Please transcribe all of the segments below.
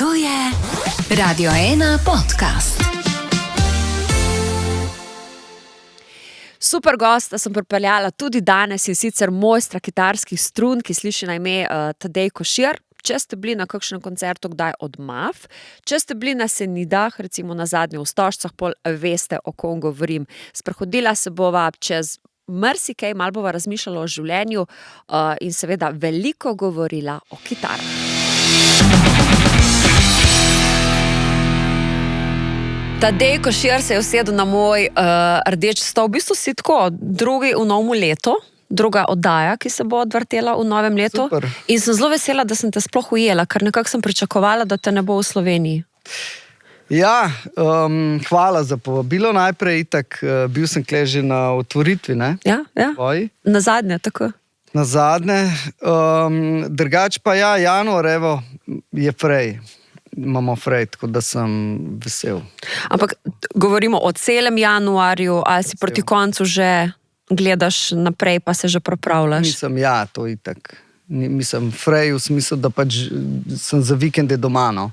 To je Radio 1 podcast. Super gosta sem pripeljala tudi danes in sicer mojstra kitarskih strun, ki sliši na ime Tadej Košir. Če ste bili na kakšnem koncertu kdaj od MAF, če ste bili na Senidah, recimo na zadnje v Stožcah, pol veste, o kom govorim. Sprehodila se bova čez marsikaj, malo bova razmišljala o življenju in seveda veliko govorila o kitarah. Tadej Košir se je usedel na moj rdeč stol. V bistvu si tako, drugi v novem letu, druga oddaja, ki se bo odvrtela v novem letu. Super. In sem zelo vesela, da sem te sploh ujela, ker nekako sem pričakovala, da te ne bo v Sloveniji. Ja, hvala za povabilo. Najprej itak, bil sem kle že na otvoritvi, ne? Ja. Na zadnje, tako. Na zadnje. Drugač pa ja, januar, evo, je frej. Imamo frej, tako da sem vesel. Ampak govorimo o celem januarju, ali si proti koncu že gledaš naprej, pa se že pripravljaš? Mislim, ja, to itak. Mislim, frej v smislu, da pač sem za vikende doma, no.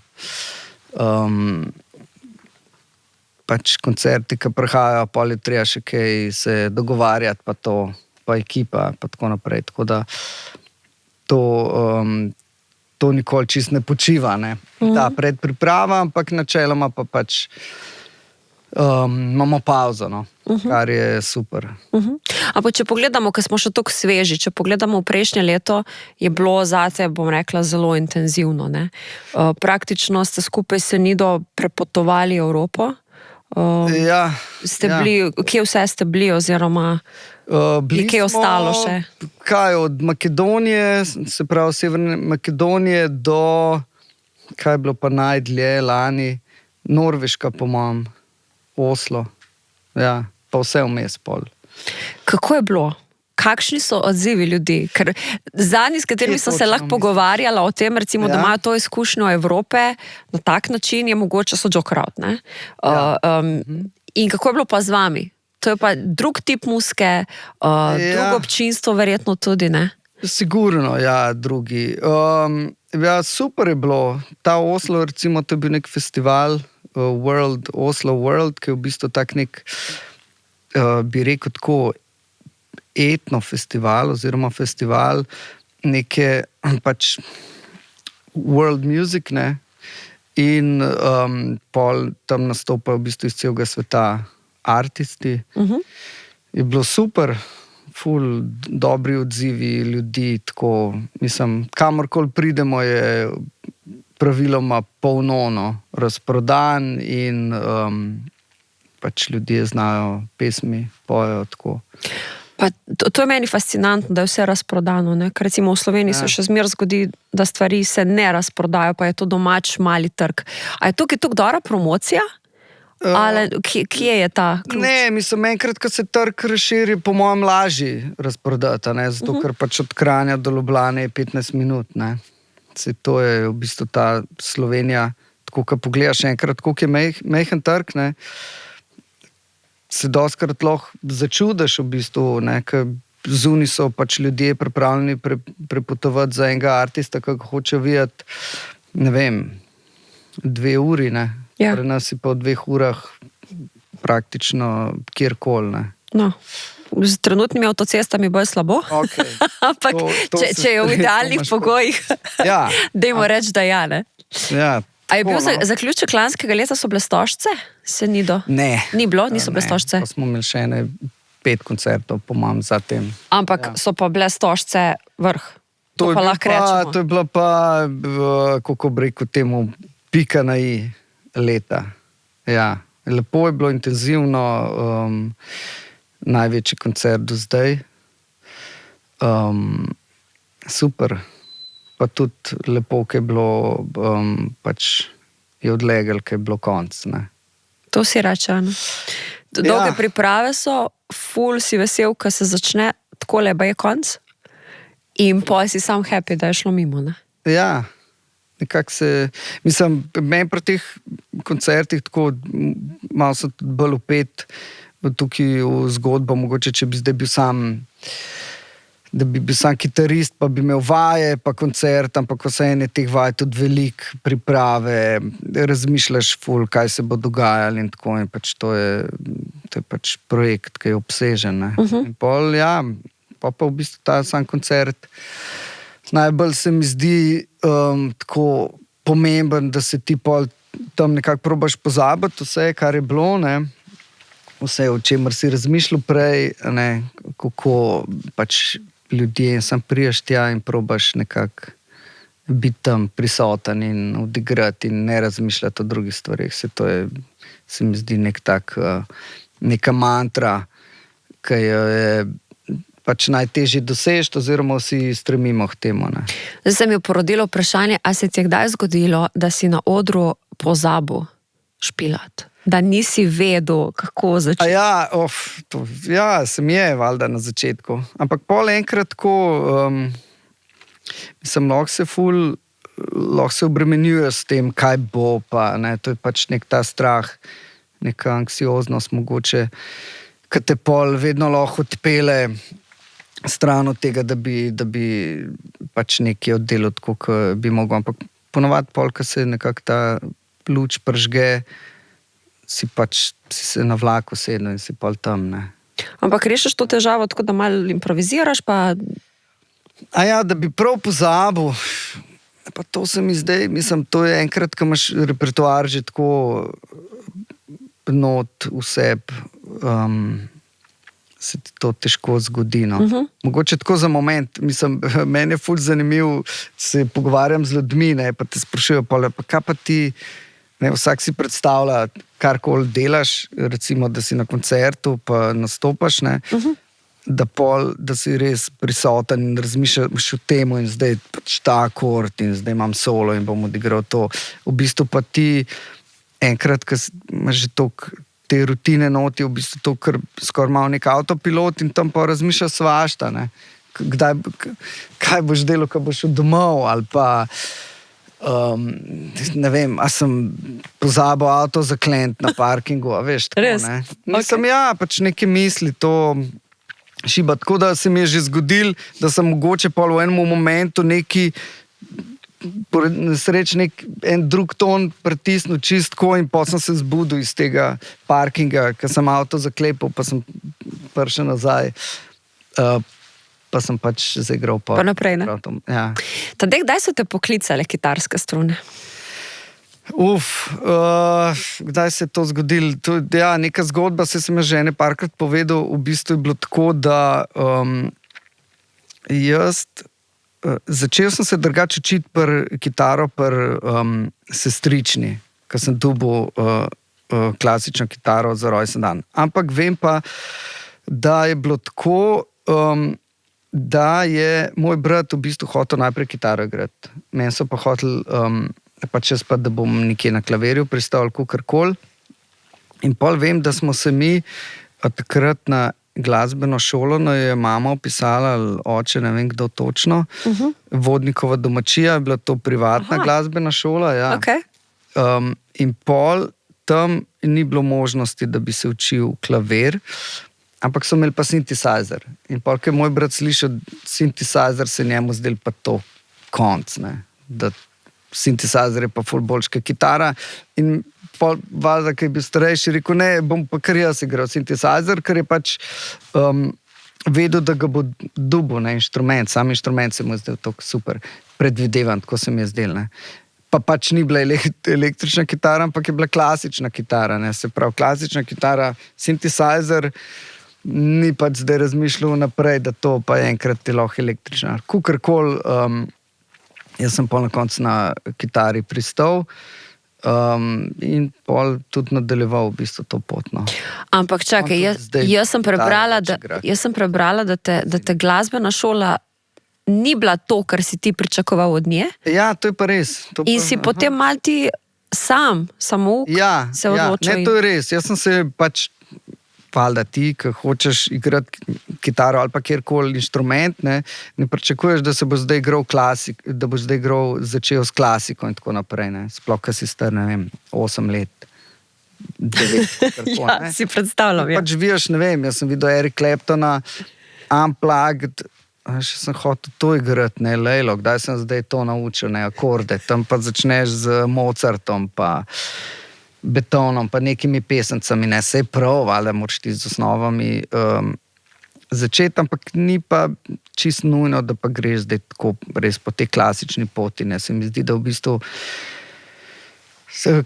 Pač koncerti, ki prihajajo, pol je treba še kaj se dogovarjati, pa to, pa ekipa, pa tako naprej. Tako da to nikoli čist ne počiva, ne. Ta predpriprava, ampak načeloma pa pač imamo pauzo, no. Kar je super. Ampak če pogledamo, ker smo še tako sveži, če pogledamo v prejšnje leto, je bilo zate, bom rekla, zelo intenzivno, ne. Praktično ste skupaj s Senido prepotovali Evropo. Ja. Ste bili, kje vse ste bili, oziroma je kaj ostalo še? Kaj, od Makedonije, se pravi Severne Makedonije do, kaj je bilo pa najdlje lani, Norveška po mojem, Oslo, ja, pa vse vmes pol. Kako je bilo? Kakšni so odzivi ljudi? Ker zadnji, s katerimi sem se lahko pogovarjala o tem, recimo, da imajo to izkušnjo Evrope, na tak način je mogoče so jokrot, ne? In kako je bilo pa z vami? To je pa drug tip muzike, drugo občinstvo verjetno tudi, ne? Sigurno, ja, drugi. Ja, super je bilo. Ta Oslo, recimo, to je bil nek festival, Oslo World, ki je v bistvu tak nek, bi rekel tako, etno festival, oziroma festival neke pač world music, ne? In pol tam nastopajo v bistvu iz celega sveta artisti. Je bilo super, ful dobri odzivi ljudi, tako, mislim, kamorkoli pridemo je praviloma polno razprodan in pač ljudje znajo pesmi, pojejo tako. Pa to je meni fascinantno, da je vse razprodano, ne? Ker recimo v Sloveniji se še zmeraj zgodi, da stvari se ne razprodajo, pa je to domač mali trg. A je tukaj tako dobra promocija? Ali kje je ta ključ? Ne, mislim, enkrat, ko se trg razširi, po mojem lažji razprodati, ne? Zato, ker pač od Kranja do Ljubljane je 15 minut, ne? Se to je v bistvu ta Slovenija, tako, ko pogledaš enkrat, koliko je majhen trg, ne? Se dostkrat lahko začudaš v bistvu, ne, ker zunaj so pač ljudje pripravljeni prepotovati za enega artista, kako hoče videti, ne vem, 2 uri, ne. Ja. Pri nas je pa v 2 urah praktično kjerkoli, ne. No, z trenutnimi avtocestami bo je slabo. Okay. Ampak če je v idealnih pogojih, dajmo reči, da ja, ne. Ja. A je bil zaključek lanskega leta so bile Stožce, Senido? Ne. Ni bilo, niso bile Stožce? Pa smo imeli še 5 koncertov, po mojem, za tem. Ampak so pa bile Stožce vrh. To pa lahko rečemo. To je bila pa, kako bi rekel temu, pika na i leta. Ja. Lepo je bilo, intenzivno, največji koncert do zdaj. Super. Pa tudi lepo, ki je bilo, pač je odlegal, ki je bilo konc, ne. To si reče, ne. Dolge priprave so, ful si vesel, ko se začne, tako leba je konc, in pol si sam happy, da je šlo mimo, ne. Ja, nekako se, mislim, meni pri teh koncertih tako, malo so tudi bolj vpet tukaj v zgodbo, mogoče, če bi zdaj bil sam da bi bil sam kitarist, pa bi imel vaje, pa koncert, ampak vseeno je teh vaj tudi veliko priprave, razmišljaš ful, kaj se bo dogajalo in tako, in pač to je pač projekt, ki je obsežen. Ne? In pol, ja, pa v bistvu ta sam koncert, najbolj se mi zdi tako pomemben, da se ti pol tam nekako probaš pozabiti vse, kar je bilo, ne? Vse, o čemer si razmišljal prej, ne? Kako pač ljudje, sam priješ tja in probaš nekako biti tam prisoten in odigrati in ne razmišljati o drugih stvarih. Se mi zdi neka mantra, ki jo je pač najtežje doseči, oziroma vsi stremimo k temu. Ne. Zdaj se mi je porodilo vprašanje, a se ti je kdaj zgodilo, da si na odru pozabil špilati? Da nisi vedel, kako začeti? Ja, se mi je valjda na začetku. Ampak pol enkrat tako, lahko se obremenjuje s tem, kaj bo, pa ne, to je pač nek ta strah, neka anksioznost mogoče, ki te pol vedno lahko odpele stran od tega, da bi pač nekaj oddelal tako, kot bi mogel. Ampak ponovadi pol, ko se nekako ta luč pržge, si se na vlaku sedel in si pol tam, ne. Ampak rešiš to težavo tako, da malo improviziraš, pa... Da bi prav pozabil, pa to se mi zdaj, mislim, to je enkrat, ko imaš repertoar že tako not v sebi, se ti to težko zgodi, no. Mogoče tako za moment, mislim, meni je ful zanimiv, se pogovarjam z ljudmi, ne, pa te sprašujejo, pa kaj pa ti, ne, vsak si predstavlja, karkoli delaš, recimo, da si na koncertu, pa nastopaš, ne, da si res prisoten in razmišljaš o temu in zdaj pač ta akord in zdaj imam solo in bom odigral to. V bistvu pa ti enkrat, ko imaš že toliko te rutine noti, v bistvu to, ker skoraj malo nek avtopilot in tam pa razmišljaš svašta, ne. Kaj boš delal, ko boš šel domov, ali pa ne vem, a sem pozabil avto zakleniti na parkingu, a veš, tako, res? Ne. Mislim, ja, pač neke misli, to šiba. Tako da se mi je že zgodil, da sem mogoče pol v enem momentu neki nesreč en drug ton pritisnil čistko in pa sem se zbudil iz tega parkinga, ker sem avto zaklepal, pa sem prišel nazaj, pa sem pač zaigral pa naprej, ne? Ja. Tadej, kdaj so te poklicale kitarske strune? Kdaj se je to zgodilo? Ja, neka zgodba, sem jo že ene parkrat povedal, v bistvu je bilo tako, da začel sem se drugače učiti kitaro sestrični, ker sem dobil klasično kitaro za rojsten dan. Ampak vem pa, da je bilo tako, da je moj brat v bistvu hotel najprej kitaro igrati. Meni so pa hotel, pač jaz pa, da bom nekje na klavirju pristal, kakorkoli. In pol vem, da smo se mi takrat na glasbeno šolo, no je mama opisala, oče, ne vem kdo točno, Vodnikova domačija, je bila to privatna glasbena šola, ja. Okay. In pol tam ni bilo možnosti, da bi se učil klavir, ampak so imeli pa synthesizer. In pol, ko je moj brat slišal synthesizer, se njemu zdel pa to konc, ne, da synthesizer je pa ful boljška kitara. In pol, valjda, ki je bil starejši, rekel, ne, bom pa kar jaz igral synthesizer, ker je pač vedel, da ga bo dobil, ne, inštrument, sam inštrument se mu je zdel tako super, predvidevan, tako se mi je zdel, ne. Pa pač ni bila električna kitara, ampak je bila klasična kitara, ne, se pravi, klasična kitara, synthesizer, ni pač zdaj razmišljal naprej, da to pa je enkrat je lahko električna. Kakorkoli, jaz sem pol na koncu na kitari pristal in pol tudi nadaljeval v bistvu to pot. No. Ampak čakaj, jaz sem prebrala, da te glasbena šola ni bila to, kar si ti pričakoval od nje. Ja, to je pa res. In si potem malo ti samo se odločil. Ne, to je res. Jaz sem se pač valjda ti, ki hočeš igrati kitaro ali pa kjerkoli inštrument, ne pričakuješ, da se bo zdaj igral da bo zdaj začel s klasiko in tako naprej, ne. Sploh, ko si star, ne vem, 8 let, 9, karkoli, ne. Ja, si predstavljam, ja. Pač vidiš, ne vem, jaz sem videl Eric Claptona, Unplugged, še sem hotel to igrati, ne, Lejlo, kdaj sem zdaj to naučil, ne, akorde, tam pa začneš z Mozartom, pa Beethovenom, pa nekimi pesemcami, ne, sej prav, ali moraš ti z osnovami začeti, ampak ni pa čisto nujno, da pa greš zdaj tako res po tej klasični poti, ne, se mi zdi, da v bistvu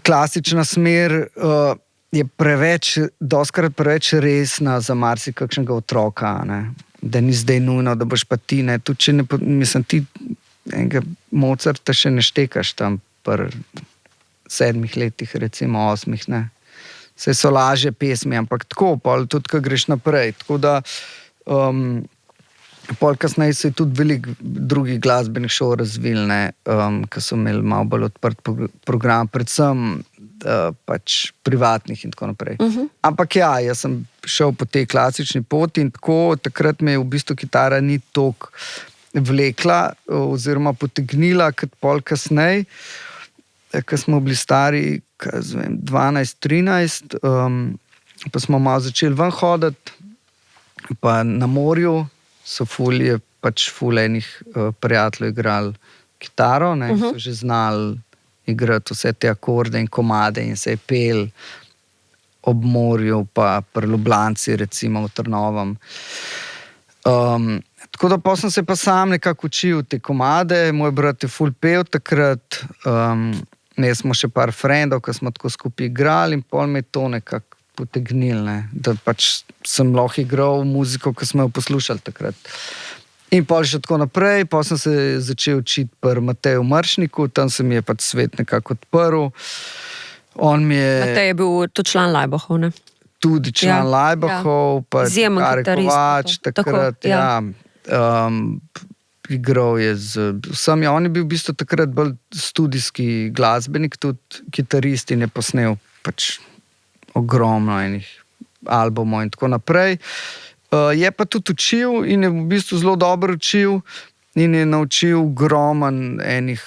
klasična smer je doskrat preveč resna za marsikakšnega otroka, ne. Da ni zdaj nujno, da boš pa ti, ne, tudi če ne, mislim, ti enega Mozarta še ne štekaš tam pri 7 letih, recimo 8, ne. Saj so lažje pesmi, ampak tako, pol tudi, ko greš naprej, tako da pol kasneje se je tudi veliko drugih glasbenih šol razvil, ne, ko so imeli malo bolj odprt program, predvsem pač privatnih in tako naprej. Ampak ja, jaz sem šel po tej klasični poti in tako, takrat me je v bistvu kitara ni toliko vlekla oziroma potegnila, kot pol kasneje, ko smo bili stari, 12-13, pa smo malo začeli ven hoditi, pa na morju so ful enih prijateljev igrali kitaro, ne, so že znali igrati vse te akorde in komade in se je pel ob morju, pa pri Ljubljanci, recimo v Trnovem. Tako da pa sem se pa sam nekako učil te komade, moj brat je ful pel takrat, ne, smo še par frendov, ko smo tako skupaj igrali in pol me je to nekako potegnil, ne, da pač sem lahko igral muziko, ko smo jo poslušali takrat. In pol še tako naprej, pol sem se začel učiti pri Mateju Mršniku, tam se mi je pač svet nekako odprl. On mi je... Matej je bil to član Laibachov, ne? Tudi član Laibachov, pa Kare Kovač, takrat, igral je z vsemi. On je bil v bistvu takrat bolj studijski glasbenik, tudi kitarist in je posnel pač ogromno enih albumov in tako naprej. Je pa tudi učil in je v bistvu zelo dobro učil in je naučil ogromen enih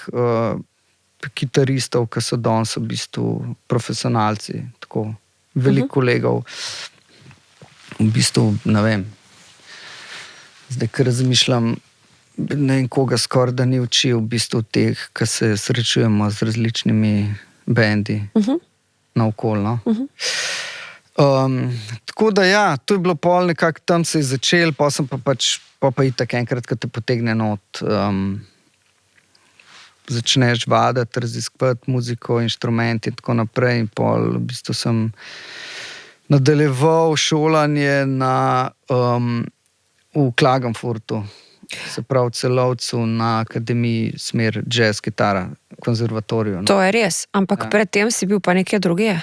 kitaristov, ki so danes v bistvu profesionalci, tako veliko kolegov. V bistvu, ne vem, zdaj, ko razmišljam, ne vem, koga skoraj da ni učil v bistvu teh, ki se srečujemo z različnimi bendi naokoli, no. Tako da ja, to je bilo pol nekako, tam se je začel, pa sem pa pač, pa itak enkrat, ko te potegne not, začneš vadati, raziskovati muziko, inštrumenti in tako naprej in pol v bistvu sem nadaljeval šolanje v Klagenfurtu, se pravi Celovcu na akademiji smer jazz kitara, konzervatoriju. To je res, ampak predtem si bil pa nekje drugje.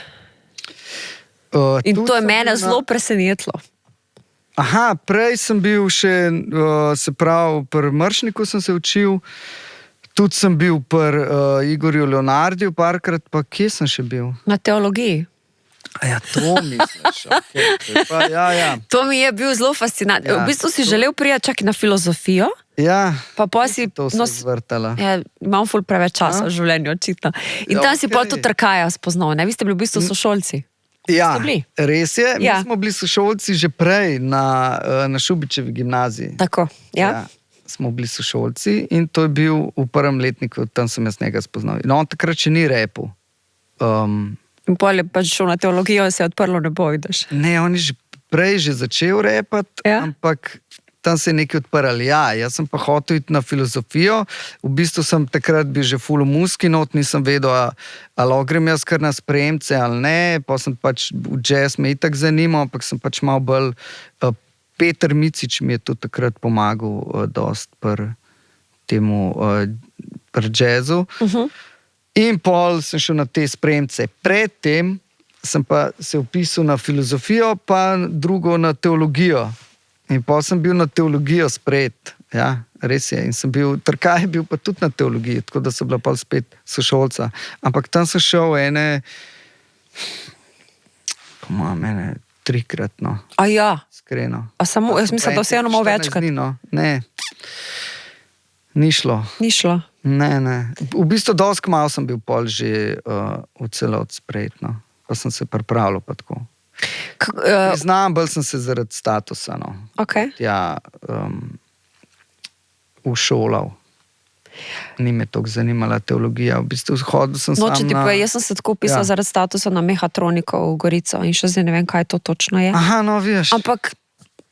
In to je mene zelo presenetilo. Aha, prej sem bil še, se pravi, pri Mršniku sem se učil, tudi sem bil pri Igorju Leonardiju parkrat, pa kje sem še bil? Na teologiji. Ja, to misliš, okay. Pa, ja. To mi je bil zelo fascinantno. V bistvu si želel prijeti čak na filozofijo, pa si... To se zvrtala. Ja, imam ful preveč časa v življenju, očitno. In tam si pol to Trkaja spoznal, ne? Vi ste bili v bistvu sošolci. Ja, res je. Mi smo bili sošolci že prej na Šubičevi gimnaziji. Tako, ja. Smo bili sošolci in to je bil v prvem letniku, tam sem jaz njega spoznal. No, on takrat še ni repel. In pol je pač šel na teologijo, se je odprlo nebo, vidiš. Ne, on je že prej začel repati, ampak tam se je nekaj odprl. Ja, jaz sem pa hotel iti na filozofijo, v bistvu sem takrat bil že ful v muski not, nisem vedel, ali grem jaz kar na sprejemce ali ne, pa sem pač v jazz me itak zanimal, ampak sem pač malo bolj, Peter Micič mi je tudi takrat pomagal dost pri temu, pri jazzu. In pol sem šel na te sprejemce. Predtem sem pa se vpisal na filozofijo, pa drugo na teologijo. In pol sem bil na teologijo sprejet. Ja, res je. In sem bil, Trkaj je bil pa tudi na teologiji, tako da so bila pol spet sošolca. Ampak tam sem šel po mojem, 3-krat, no. A ja. Iskreno. A samo, jaz mislim, da vseeno malo večkrat. No. Ne. Ni šlo. Ni šlo. Ne. V bistvu dosti kmalu sem bil pol že v celot sprejet, no. Pa sem se pripravljal pa tako. Znam, bolj sem se zaradi statusa, no. Okay. Ja, všolal. Ni me toliko zanimala teologija. V bistvu hodil sem No, sam če ti na... povem, jaz sem se tako upisala zaradi statusa na mehatroniko v Gorico in še zdaj ne vem, kaj to točno je. Aha, no, veš. Ampak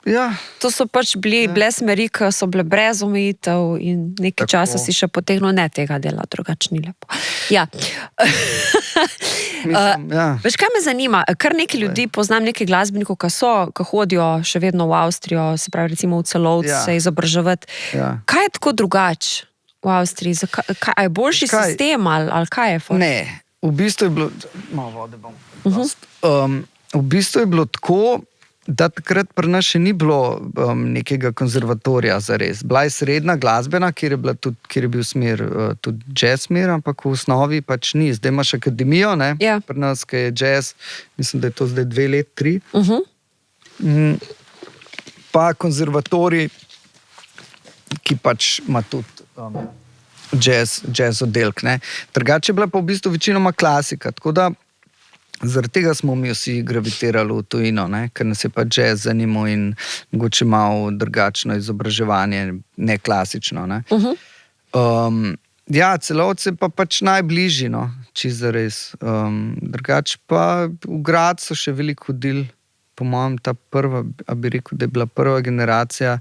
Ja, to so pač bile smeri, ki so bile brez omejitev in nekaj Tako. časa si še potegnil, ne tega dela, drugače ni lepo. Ja. mislim, ja. Veš, kaj me zanima? Kar nekaj ljudi, poznam nekaj glasbenikov, ki hodijo še vedno v Avstrijo, se pravi recimo v Celovcu se izobraževati. Ja. Kaj je tako drugače v Avstriji? A je boljši sistem ali kaj je? Ne, v bistvu je bilo... Malo vode bom. V bistvu je bilo tako, da takrat pri nas še ni bilo nekega konzervatorija zares. Bila je srednja glasbena, kjer je bil smer tudi jazz smer, ampak v osnovi pač ni. Zdaj imaš akademijo, ne? Ja. Pri nas, ki je jazz, mislim, da je to zdaj 2 let, 3. Pa konzervatorij, ki pač ima tudi jazz oddelek, ne. Drugače je bila pa v bistvu večinoma klasika, tako da zaradi tega smo mi vsi gravitirali v tujino, ne, ker nas je pa jazz zanimal in mogoče malo drugačno izobraževanje, ne klasično, ne. Ja, Celovce pa pač najbližji, no, čisto zares. Drugače pa v grad so še veliko hodili, po mojem ta prva, a bi rekel, da je bila prva generacija,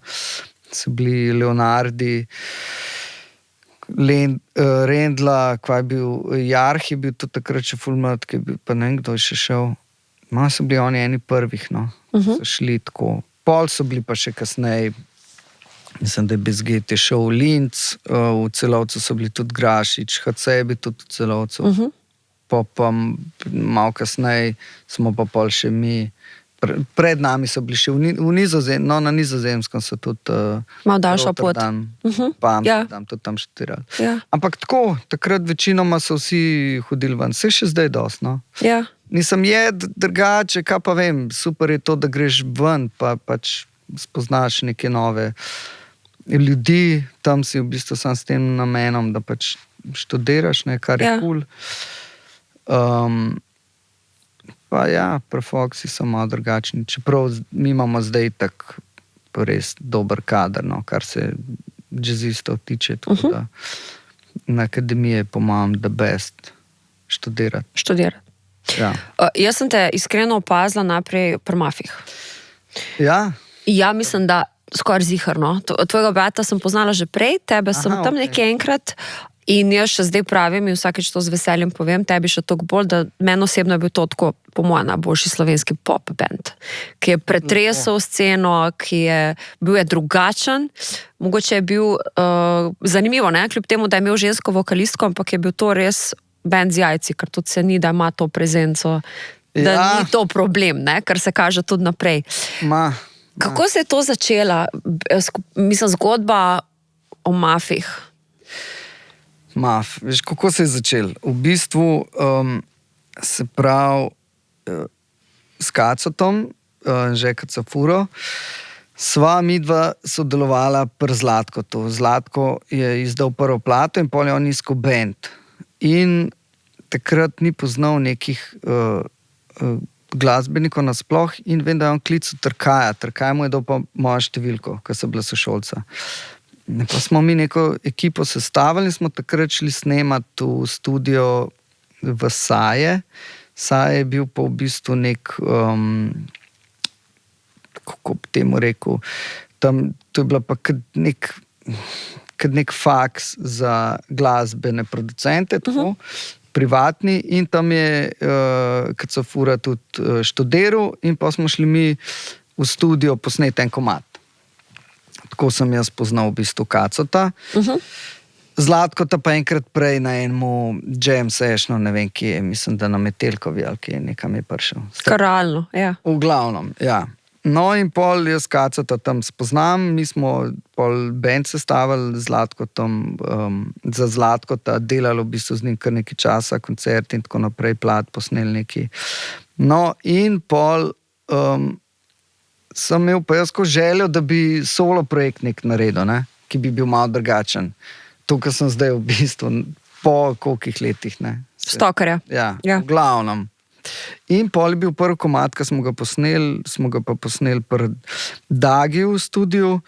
so bili Leonardi, Rendla, kva je bil, Jarh je bil tudi takrat še ful mlad, ki je bil, pa ne vem, kdo je še šel. Malo so bili oni eni prvih, no, so šli tako. Pol so bili pa še kasneje, mislim, da je Bezget je šel v Linz, v Celovcu so bili tudi Grašič, HC je bil tudi v Celovcu. Pa malo kasneje smo pa pol še mi, pred nami so bili še v Nizozemskem, no, na Nizozemskem so tudi Malo daljša pot. Pa Amsterdam tudi tam študirali. Ja. Ampak tako, takrat večinoma so vsi hodili ven, vse še zdaj dosti, no. Ja. Nisem drugače, kaj pa vem, super je to, da greš ven, pa pač spoznaš neke nove ljudi, tam si v bistvu sam s tem namenom, da pač študiraš, ne, kar je cool. Pa ja, prefoksi so malo drugačni, čeprav mi imamo zdaj tak res dober kader, no, kar se jazzistov tiče, tako da na akademiji je po mojem the best študirati. Ja. Jaz sem te iskreno opazila najprej pri Mafih. Ja? Ja, mislim, da skoraj ziharno. Tvojega brata sem poznala že prej, tebe sem tam nekaj enkrat in jaz še zdaj pravim in vsakeč to z veseljem povem, tebi še toliko bolj, da meni osebno je bil to tako, po mojem, najboljši slovenski pop band, ki je pretresel sceno, bil je drugačen, mogoče je bil zanimivo, ne, kljub temu, da je imel žensko vokalistko, ampak je bil to res band z jajci, ker tudi se ni, da ima to prezenco, da ni to problem, ne, kar se kaže tudi naprej. Kako se je to začela, mislim, zgodba o Mafih? Veš, kako se je začel? V bistvu, se pravi, s Kacotom, Žeka Cafuro, sva midva sodelovala pri Zlatkotu. Zlatko je izdal prvo plato in pol je on iskal band. In takrat ni poznal nekih glasbenikov nasploh in vem, da je on klical Trkaja. Trkaj mu je dal pa mojo številko, ko so bila sošolca. Pa smo mi neko ekipo sestavili in smo takrat šli snemati v studio v Saje. Saje je bil pa v bistvu nek, kako bi temu rekel, tam, to je bila pa kot nek faks za glasbene producente, tako, privatni, in tam je Cafuro tudi študiral in pa smo šli mi v studio posneti en komad. Tako sem jaz poznal v bistvu Kacota. Zlatkota pa enkrat prej na enemu jam sessionu, ne vem kje, mislim, da na Metelkovi ali kje, nekam je prišel. Karalno, ja. V glavnem, ja. No in pol jaz Kacota tam spoznam, mi smo pol band sestavili z Zlatkotom, za Zlatkota delali v bistvu z njim kar nekaj časa, koncert in tako naprej, plat posneli neki. No in pol sem imel pa jaz ko željo, da bi solo projekt nek naredil, ne? Ki bi bil malo drugačen. To, kar sem zdaj v bistvu po kolikih letih, ne? Stokarja. Ja, v glavnem. In pol je bil prvi komad, ki smo ga pa posneli pri Dagi v studiu,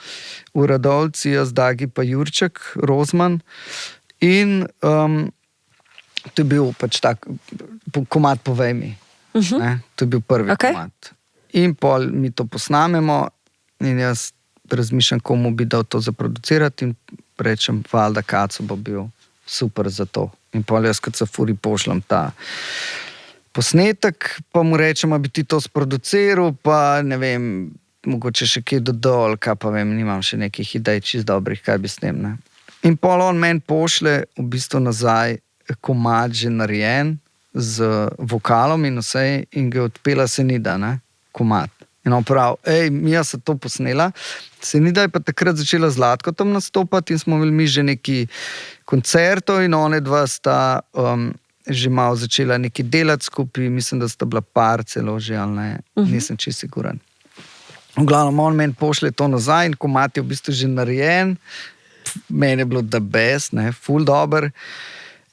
v Radovci, jaz, Dagi pa Jurček, Rozman. In to je bil pač tak komad Povej mi. Ne? To je bil prvi komad. In pol mi to posnamemo in jaz razmišljam, komu bi dal to zaproducirati in rečem, valjda Kaco bo bil super za to. In pol jaz, kad se furi pošljem ta posnetek, pa mu rečem, a bi ti to sproduciral, pa ne vem, mogoče še kaj dodol, kaj pa vem, nimam še nekih idej čist dobrih, kaj bi s tem, ne. In pol on meni pošle v bistvu nazaj komad že narejen z vokalom in vse in ga odpela Senida, ne, komad. In on prav, Mija se to posnela, Senida je pa takrat začela z Zlatkotom nastopati in smo imeli mi že neki koncertov in one dva sta že malo začela nekaj delati skupaj, mislim, da sta bila par celo že, ali ne, nisem čisto siguren. V glavnem, on meni pošle to nazaj in komad je v bistvu že narejen, meni je bilo the best, ne, ful dober.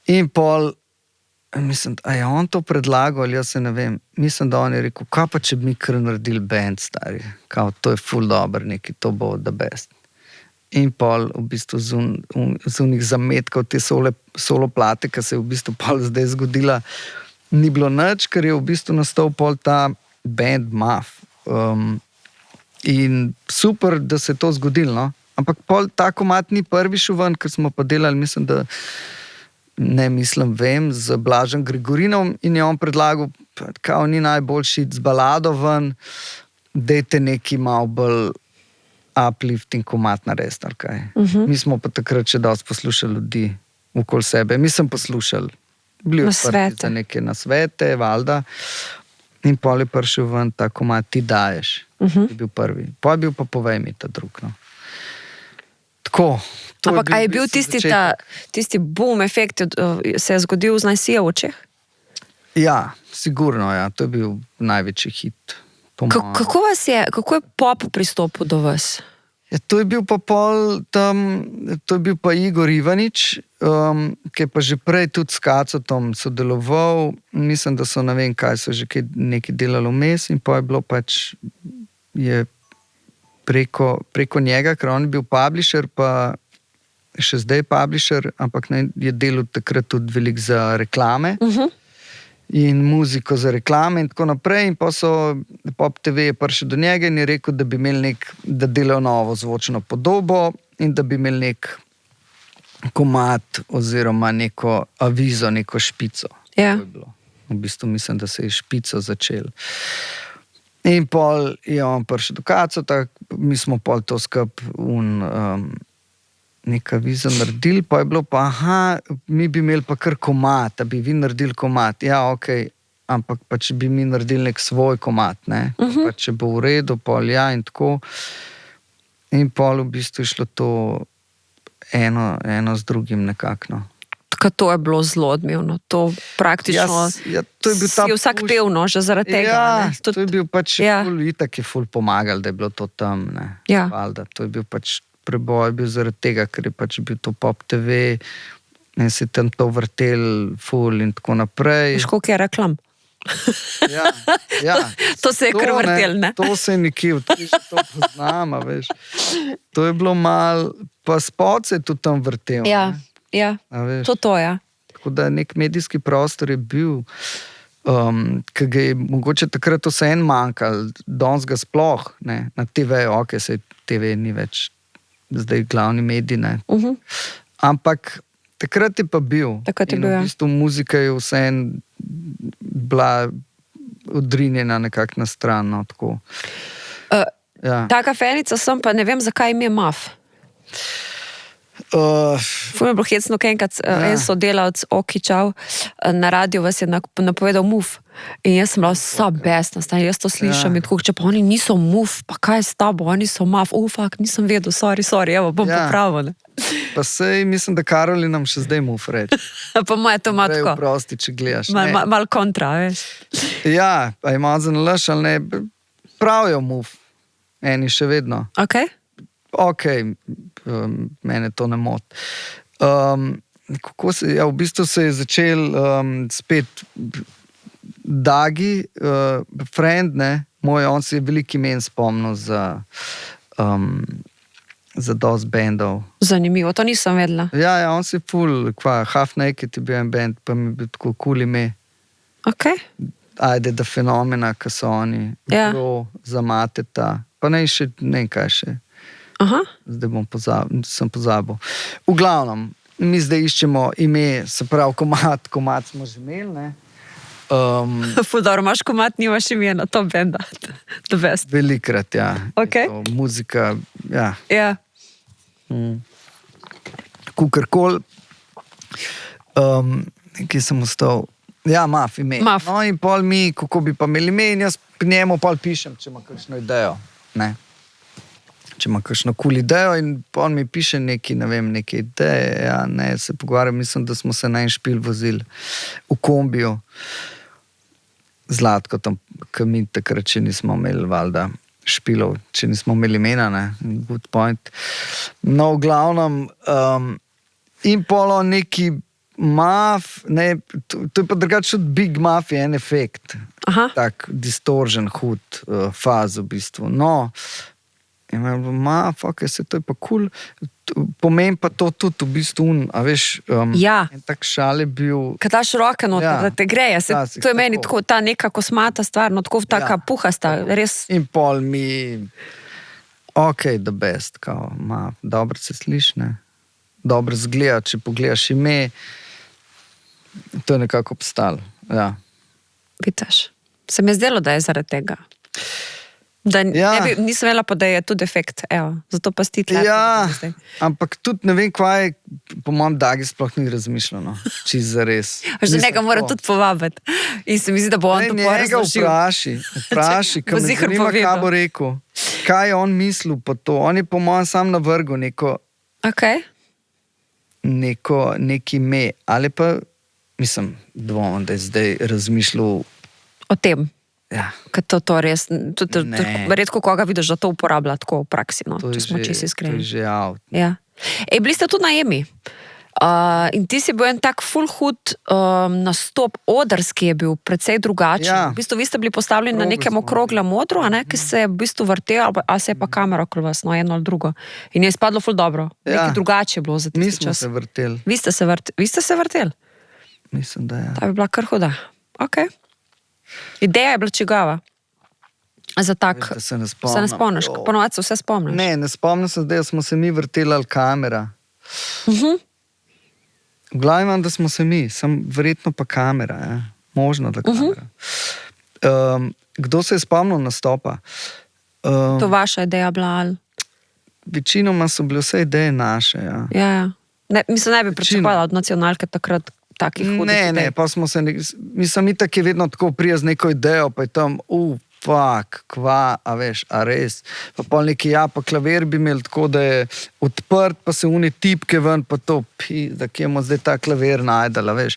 In pol, mislim, a je on to predlagal, ali jaz se ne vem, mislim, da on je rekel, kaj pa če bi mi kar naredili band, stari, kao, to je ful dober, neki, to bo the best. In pol v bistvu z unih zametkov te solo plate, ki se je v bistvu pol zdaj zgodila, ni bilo nič, ker je v bistvu nastal pol ta band Muff. In super, da se je to zgodilo, no? Ampak pol ta komad ni prvi šel ven, ker smo pa delali, vem, z Blažem Gregorinom in je on predlagal, kao ni najboljši z balado ven, dejte neki malo bolj uplifting komad narediti, ali kaj. Mi smo pa takrat še dosti poslušali ljudi okoli sebe. Mi sem poslušal. Bili odprti za neke nasvete, valjda. In pol je prišel ven ta komad Ti daješ. Je bil prvi. Pol je bil pa Povej mi ta drug, no. Tako. Ampak a je bil tisti boom efekt, se je zgodil z Najsija v očeh? Ja, sigurno, ja. To je bil največji hit. Kako je pop pristopil do vas? Ja, to je bil pa Igor Ivanič, ki je pa že prej tudi s Kacotom sodeloval. Mislim, da so, ne vem kaj, so že nekaj delali vmes in pa je bilo pač je preko njega, ker on je bil publisher, pa še zdaj publisher, ampak ne, je delal takrat tudi veliko za reklame. In muziko za reklame in tako naprej. In pa so Pop TV je prišel do njega in je rekel, da bi imeli da delajo novo zvočno podobo in da bi imeli nek komad oziroma neko avizo, neko špico. Ja. To je bilo. V bistvu mislim, da se je špico začel. In pol je on prišel do Kacota, mi smo pol to skup neka viza naredili, pa je bilo pa, mi bi imeli pa kar komad, da bi vi naredili komad. Ja, okej, ampak pa če bi mi naredili nek svoj komad, ne? Pa če bo v redu, pol ja in tako. In pol v bistvu je šlo to eno z drugim nekako, no. Tako to je bilo zelo odmevno. To praktično to je bil ta si vsak pevno, že zaradi tega. Ja, to je bil pač itak je ful pomagal, da je bilo to tam, ne. Ja. Valda, to je bil pač preboj bil zaradi tega, ker je pač bil to Pop TV in se tam to vrtel ful in tako naprej. Veš, koliko je reklam? Ja. To se je kar vrtel, ne? To se je nekje, to poznam, veš. To je bilo malo, pa spot se je tudi tam vrtel. Ja, to, ja. Tako da nek medijski prostor je bil, ki ga je mogoče takrat vse en manjkal, danes ga sploh, ne, na TV, se TV ni več zdaj glavni medij, ne. Ampak takrat je pa bil. Takrat je bil, v bistvu muzika je vse en bila odrinjena nekako na stran, no, tako. Taka fenica sem, pa ne vem, zakaj ime Muff. Ful je bilo hecno, enkrat en sodelavec Okičav na radiju vas je napovedal Muff in jaz sem bila vsa besna, jaz to slišam in tako, če pa oni niso Muff, pa kaj je s tabo, oni so Muff, fakt, nisem vedel, sorry, evo, bom popravil, ne. Pa sej, mislim, da Karoli nam še zdaj Muff reče. Pa moje to ima tako. Prosti, če gledaš. Mal kontra, veš. Ja, pa ima zanalaš, ali ne, pravijo Muff, eni še vedno. Okej, mene to ne moti. V bistvu se je začel spet Dagi, friend, ne, moj, on se je veliki imen spomnil za dost bendov. Zanimivo, to nisem vedela. Ja, on se je full, Half Naked je bil en band, pa mi je bil tako cool ime. Okay. Ajde, da Fenomena, ki so oni, Ja. Bro, za Mateta, pa ne še, ne kaj še. Aha. Zdaj sem pozabil. V glavnem, mi zdaj iščemo ime, se pravi komad smo že imeli, ne. Fudor, imaš komat, nimaš imena, to benda. The best. Velikrat, ja. Okay. To, muzika, ja. Ja. Kukorkoli. Kje sem ostal? Ja, Maf ime. Maf. No in pol mi, kako bi pa imeli ime, in jaz njemu pol pišem, če ima kakšno idejo. Ne. Če ima kakšno cool idejo in on mi piše neki, ne vem, neke ideje, ja, ne, se pogovarjam, mislim, da smo se na en špil vozili v kombiju. Zlatko tam, ki mi takrat, če nismo imeli valjda špilov, če nismo imeli imena, ne, good point. No, v glavnem, in polo neki Maf, ne, to je pa drugače od Big Maf je en efekt. Aha. Tak distortion, hud faz v bistvu. No, in Maf, ok, se to je pa cool. Pomen pa to tudi v bistvu a veš, Ja. en tak šal je bil. Kad daš roke noter, Ja. da te greje, Včasih to je meni tako. tako, ta neka kosmata stvar, no tako taka Ja. puhasta, res. In pol mi, ok, the best, kao, Maf, dobro se sliši, ne? Dobro zgleda, če pogledaš ime, to je nekako obstalo, ja. Vidiš, se mi je zdelo, da je zaradi tega. Da Ja. ne bi, nisem vedela pa, da je tudi efekt, evo, zato pa sti tle. Ja, ampak tudi ne vem, kva je, po mojem Dagi sploh ni razmišljeno, čist zares. Že Mislim, nekaj moram tako. tudi povabiti. In se mi zdi, da bo on Ne, to njega porazložil. vpraši, Bo kaj me ziher zanima, kaj povedal. bo rekel. Kaj je on mislil po to? On je po mojem sam navrgel Okay. neki ime, ali pa, mislim, dvomim, da je zdaj razmišljal, O tem, ja, ker to res, tudi Ne. redko koga vidiš, da to uporablja tako v praksi, no, to če je smo že, čisto to je iskreni. že out. Ja. Ej, bili ste tudi na Emi. In ti si bil en tak full hud nastop, odrski je bil precej drugačen. Ja. V bistvu vi ste bili postavljeni na Krogli nekem smo okroglem modru, a ne, ki se je v bistvu vrtel, a se je pa kamera okoli vas, no, eno ali drugo. In je izpadlo full dobro. Ja. Nekaj drugače je bilo za Mi tisti smo čas. se vrteli, Vi ste se vrteli? mislim, da je. Ta bi bila kar huda. Okay. Ideja je bila čigava. Za tak. Da se ne Se spomnim. ne spomniš, Jo. ponovadi se vse spomniš. Ne spomnim se, da smo se mi vrteli ali kamera. V glavi imam, da smo se mi, sem verjetno pa kamera, ja. Možno, da kamera. Kdo se je spomnil nastopa? To vaša ideja bila ali? Večinoma so bile vse ideje naše, ja. Ja. Ne, mislim, ne bi pričakovala od nacionalke takrat takih hudih Ne, idej. pa smo se, mislim, itak je vedno tako prija z neko idejo, pa je tam, fuck, kva, a veš, a res. Pa pol neki, ja, pa klavir bi imel tako, da je odprt, pa se une tipke ven, pa to, da kje bomo zdaj ta klavir najdela, veš.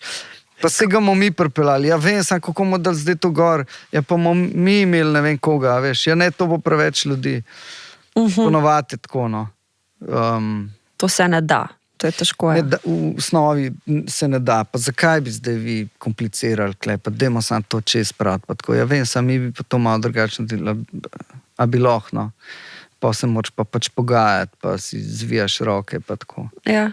Pa se ga bomo mi pripeljali, ja vem, sam kako bomo dali zdaj to gor, ja pa bomo mi imeli ne vem koga, veš, ja ne, to bo preveč ljudi. Ponovati je tako, no. To se ne da, to je težko. Ne, Ja. v osnovi se ne da, pa zakaj bi zdaj vi komplicirali, pa dajmo samo to čez praviti, pa tako, ja vem, sam mi bi pa to malo drugačno delali, a bi lahko, no. Pa se moraš pa pač pogajati, pa si zvijaš roke, pa tako. Ja.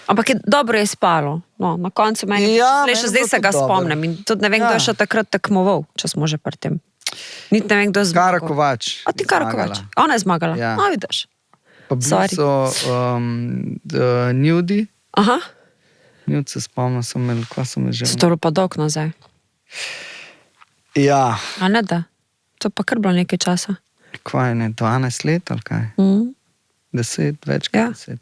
Ampak je dobro je spalo. No, na koncu meni, Ja, le meni še je zdaj bilo se ga tudi dobro. spomnim in tudi ne vem, Ja. kdo je še takrat tekmoval, če smo že pri tem. Niti ne vem, kdo je Kara zmagal. Kovač. A ti Kara zmagala. Kovač. Ona je zmagala. Ja. No, vidiš. Pa bili Sorry. so Nudi, Aha, Nud se spomnim, sem imel, kva sem že. se to je bilo pa dolg nazaj. Ja, A ne da? To je pa kar bilo nekaj časa. kva je ne, 12 let ali kaj? 10, več kot Ja. 10.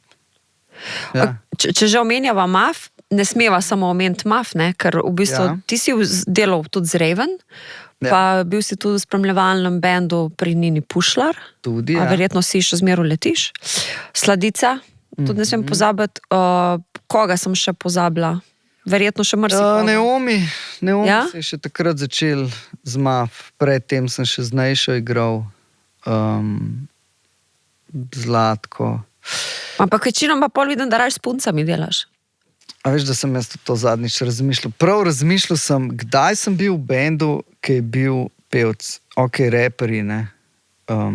Ja. Če že omenjava MAF, ne smeva samo omeniti MAF, ne? Ker v bistvu Ja. ti si delal tudi z Raven, Ja. pa bil si tudi v spremljevalnem bendu pri Nini Pušlar. Tudi, A ja. verjetno si še zmeraj letiš. Sladica, tudi ne smem pozabiti, koga sem še pozabila. Verjetno še marsikoga. Naomi Ja? se je še takrat začel z MAF, predtem sem še z Nejšo igral, Zlatko. Ampak večinoma pol vidim, da raš s puncami delaš. A veš, da sem jaz to zadnjič razmišljal. Prav razmišljal sem, kdaj sem bil v bendu, ki je bil pevc. Ok, reperi, ne.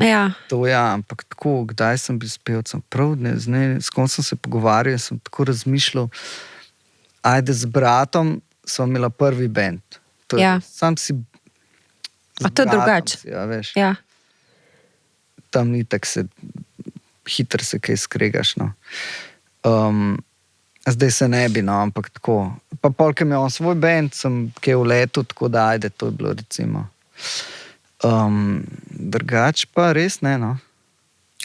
Ja. To ja, ampak tako, kdaj sem bil s pevcem. Prav, s kom sem se pogovarjal, sem tako razmišljal. Ajde, z bratom smo imela prvi bend. To je, Ja. sam si... A to je drugače. Ja, veš. Ja. Tam ni tako hitro se kaj skregaš, no. Zdaj se ne bi, no, ampak tako. Pa polk je imel svoj band, sem kaj v letu, tako da ajde, to je bilo recimo. Drugač pa res ne, no.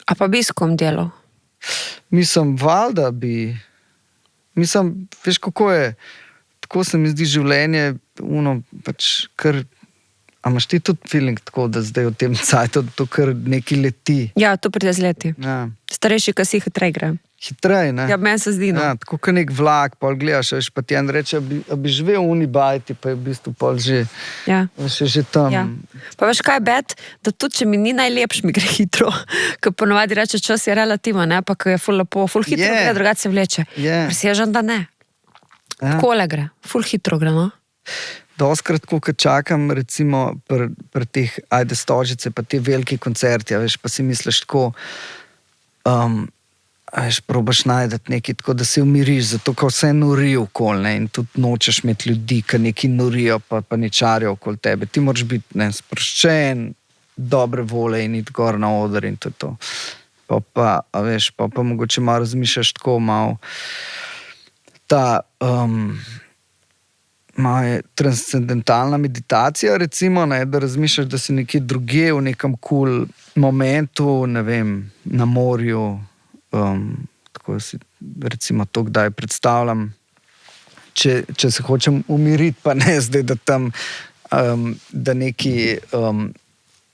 A pa bi s kom delal? Mislim, valjda bi... Mislim, veš, kako je, tako se mi zdi življenje, pač kar... A imaš ti tudi feeling tako, da zdaj v tem cajtu to kar neki leti? Ja, to pride z leti. Ja. Starejši, ki si hitrej gre. Hitrej, ne? Ja, meni se zdi, no. Ja, tako kot nek vlak, pol gledaš, veš, pa ti en reče, a bi živel v Unibajti, pa je v bistvu pol že, Ja. veš, je že tam. Ja. Pa veš kaj je bed, da tudi če mi ni najlepš, mi gre hitro. Ker ponovadi reče, čas je relativen, ne, pa ko je ful lepo, ful hitro Je. gre, drugače se vleče. Je. Presežem, da ne. Ja. Takole gre, ful hitro gre, no. Doskrat, ko čakam, recimo, pri teh, ajde, Stožice, pa te veliki koncerti, veš, pa si misliš tako, veš, probaš najdeti nekaj tako, da se umiriš, zato, ko vse nori okoli, ne, in tudi nočeš imeti ljudi, ki neki norijo, pa ničarijo okoli tebe. Ti moraš biti, ne, sproščen, dobre vole in iti gor na oder in to je to. Pa veš, pa mogoče malo razmišljaš tako, malo ta... malo je transcendentalna meditacija, recimo, ne, da razmišljaš, da si nekje drugje v nekem cool momentu, ne vem, na morju, tako si recimo to kdaj predstavljam, če se hočem umiriti, pa ne zdaj, da tam, da neki,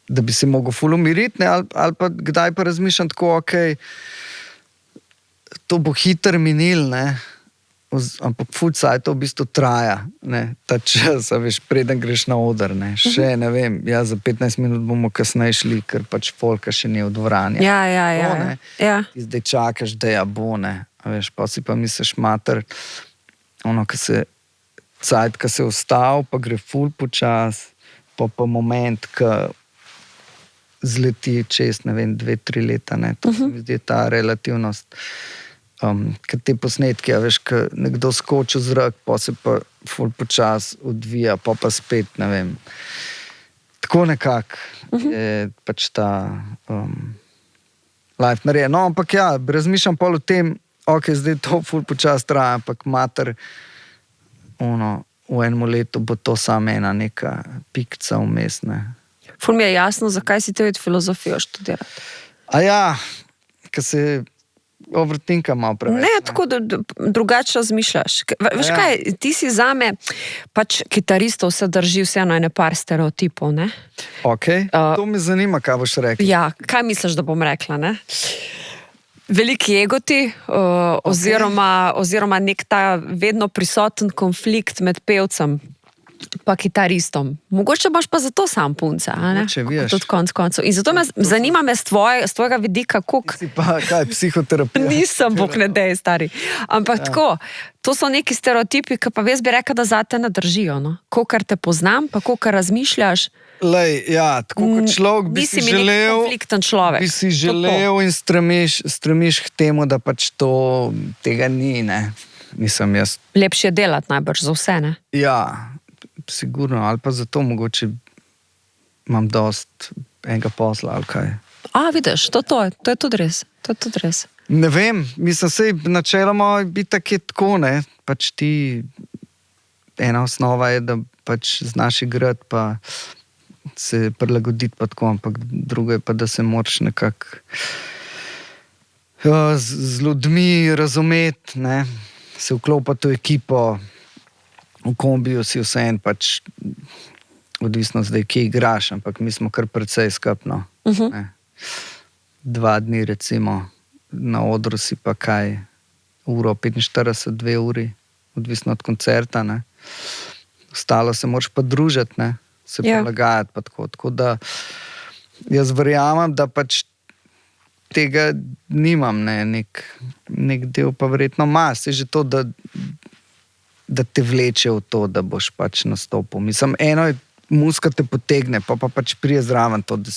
da bi se mogel ful umiriti, ne, ali pa kdaj pa razmišljam tako, ok, to bo hitro minil, ne, ampak ful cajt to v bistvu traja, ne, ta čas, a veš, preden greš na oder, ne, še, ne vem, ja, za 15 minut bomo kasneje šli, ker pač folka še ni v dvorani. Ja. To, ne, Ja. ti zdaj čakaš, da ja bo, ne, a veš, pa si pa misliš, mater, ko se cajt, ko se ustav, pa gre ful počas, pa moment, ko zleti čez, ne vem, 2-3 leta, ne, to se mi zdi ta relativnost. Ker te posnetke, veš, ko nekdo skoči v zrak, pa se pa ful počas odvija, pa spet, ne vem. Tako nekako je pač ta life narejen. No, ampak ja, razmišljam pol o tem, ok, zdaj to ful počas traja, ampak mater, v enem letu bo to samo ena neka pikca vmes, ne. Ful mi je jasno, zakaj si te filozofijo študirati. A ja, ker se overtinka malo preveč. Ne, tako da drugače razmišljaš. Veš Ja. kaj, ti si zame, pač kitaristov se drži vseeno ene par stereotipov, ne? Ok, to me zanima, kaj boš rekel. Ja, kaj misliš, da bom rekla, ne? Veliki egoti, oziroma nek ta vedno prisoten konflikt med pevcem pa kitaristom. Mogoče baš pa zato sam punca, a ne? Mogoče, veš. Tudi konc koncev. In zato me zanima s tvojega vidika, koliko Si pa kaj, psihoterapija? nisem, bog ne dej, stari. Ampak tako, to so neki stereotipi, ki pa jaz bi rekla, da zate ne držijo, no. Kolikor te poznam, pa kolikor razmišljaš, Lej, ja, tako kot človek bi nisi si mi nek želel, konflikten človek. bi si To. želel in stremiš k temu, da pač to tega ni, ne. Mislim, jaz, Lepše je delati najbrž za vse, ne? ja, sigurno, ali pa zato mogoče imam dost enega posla, ali kaj. A, vidiš, to je tudi res. To je tudi res. Ne vem, mislim, sej načeloma bi tako, ne, pač ti, ena osnova je, da pač znaš igrati, pa se prilagoditi pa tako, ampak drugo je pa, da se moraš nekako z ljudmi razumeti, ne, se vklopati v ekipo, v kombiju si vseeno pač odvisno zdaj, kje igraš, ampak mi smo kar precej skupno. 2 dni recimo, na odru si pa kaj, 1:45, 2 uri, odvisno od koncerta, ne. Ostalo se moraš pa družiti, ne, se Ja. prilagajati pa tako. Tako da jaz verjamem, da pač tega nimam, ne, nek del pa verjetno ima. Saj že to, da da te vleče v to, da boš pač nastopil. Mislim, eno je, muzika te potegne, pa pač prije zraven to, da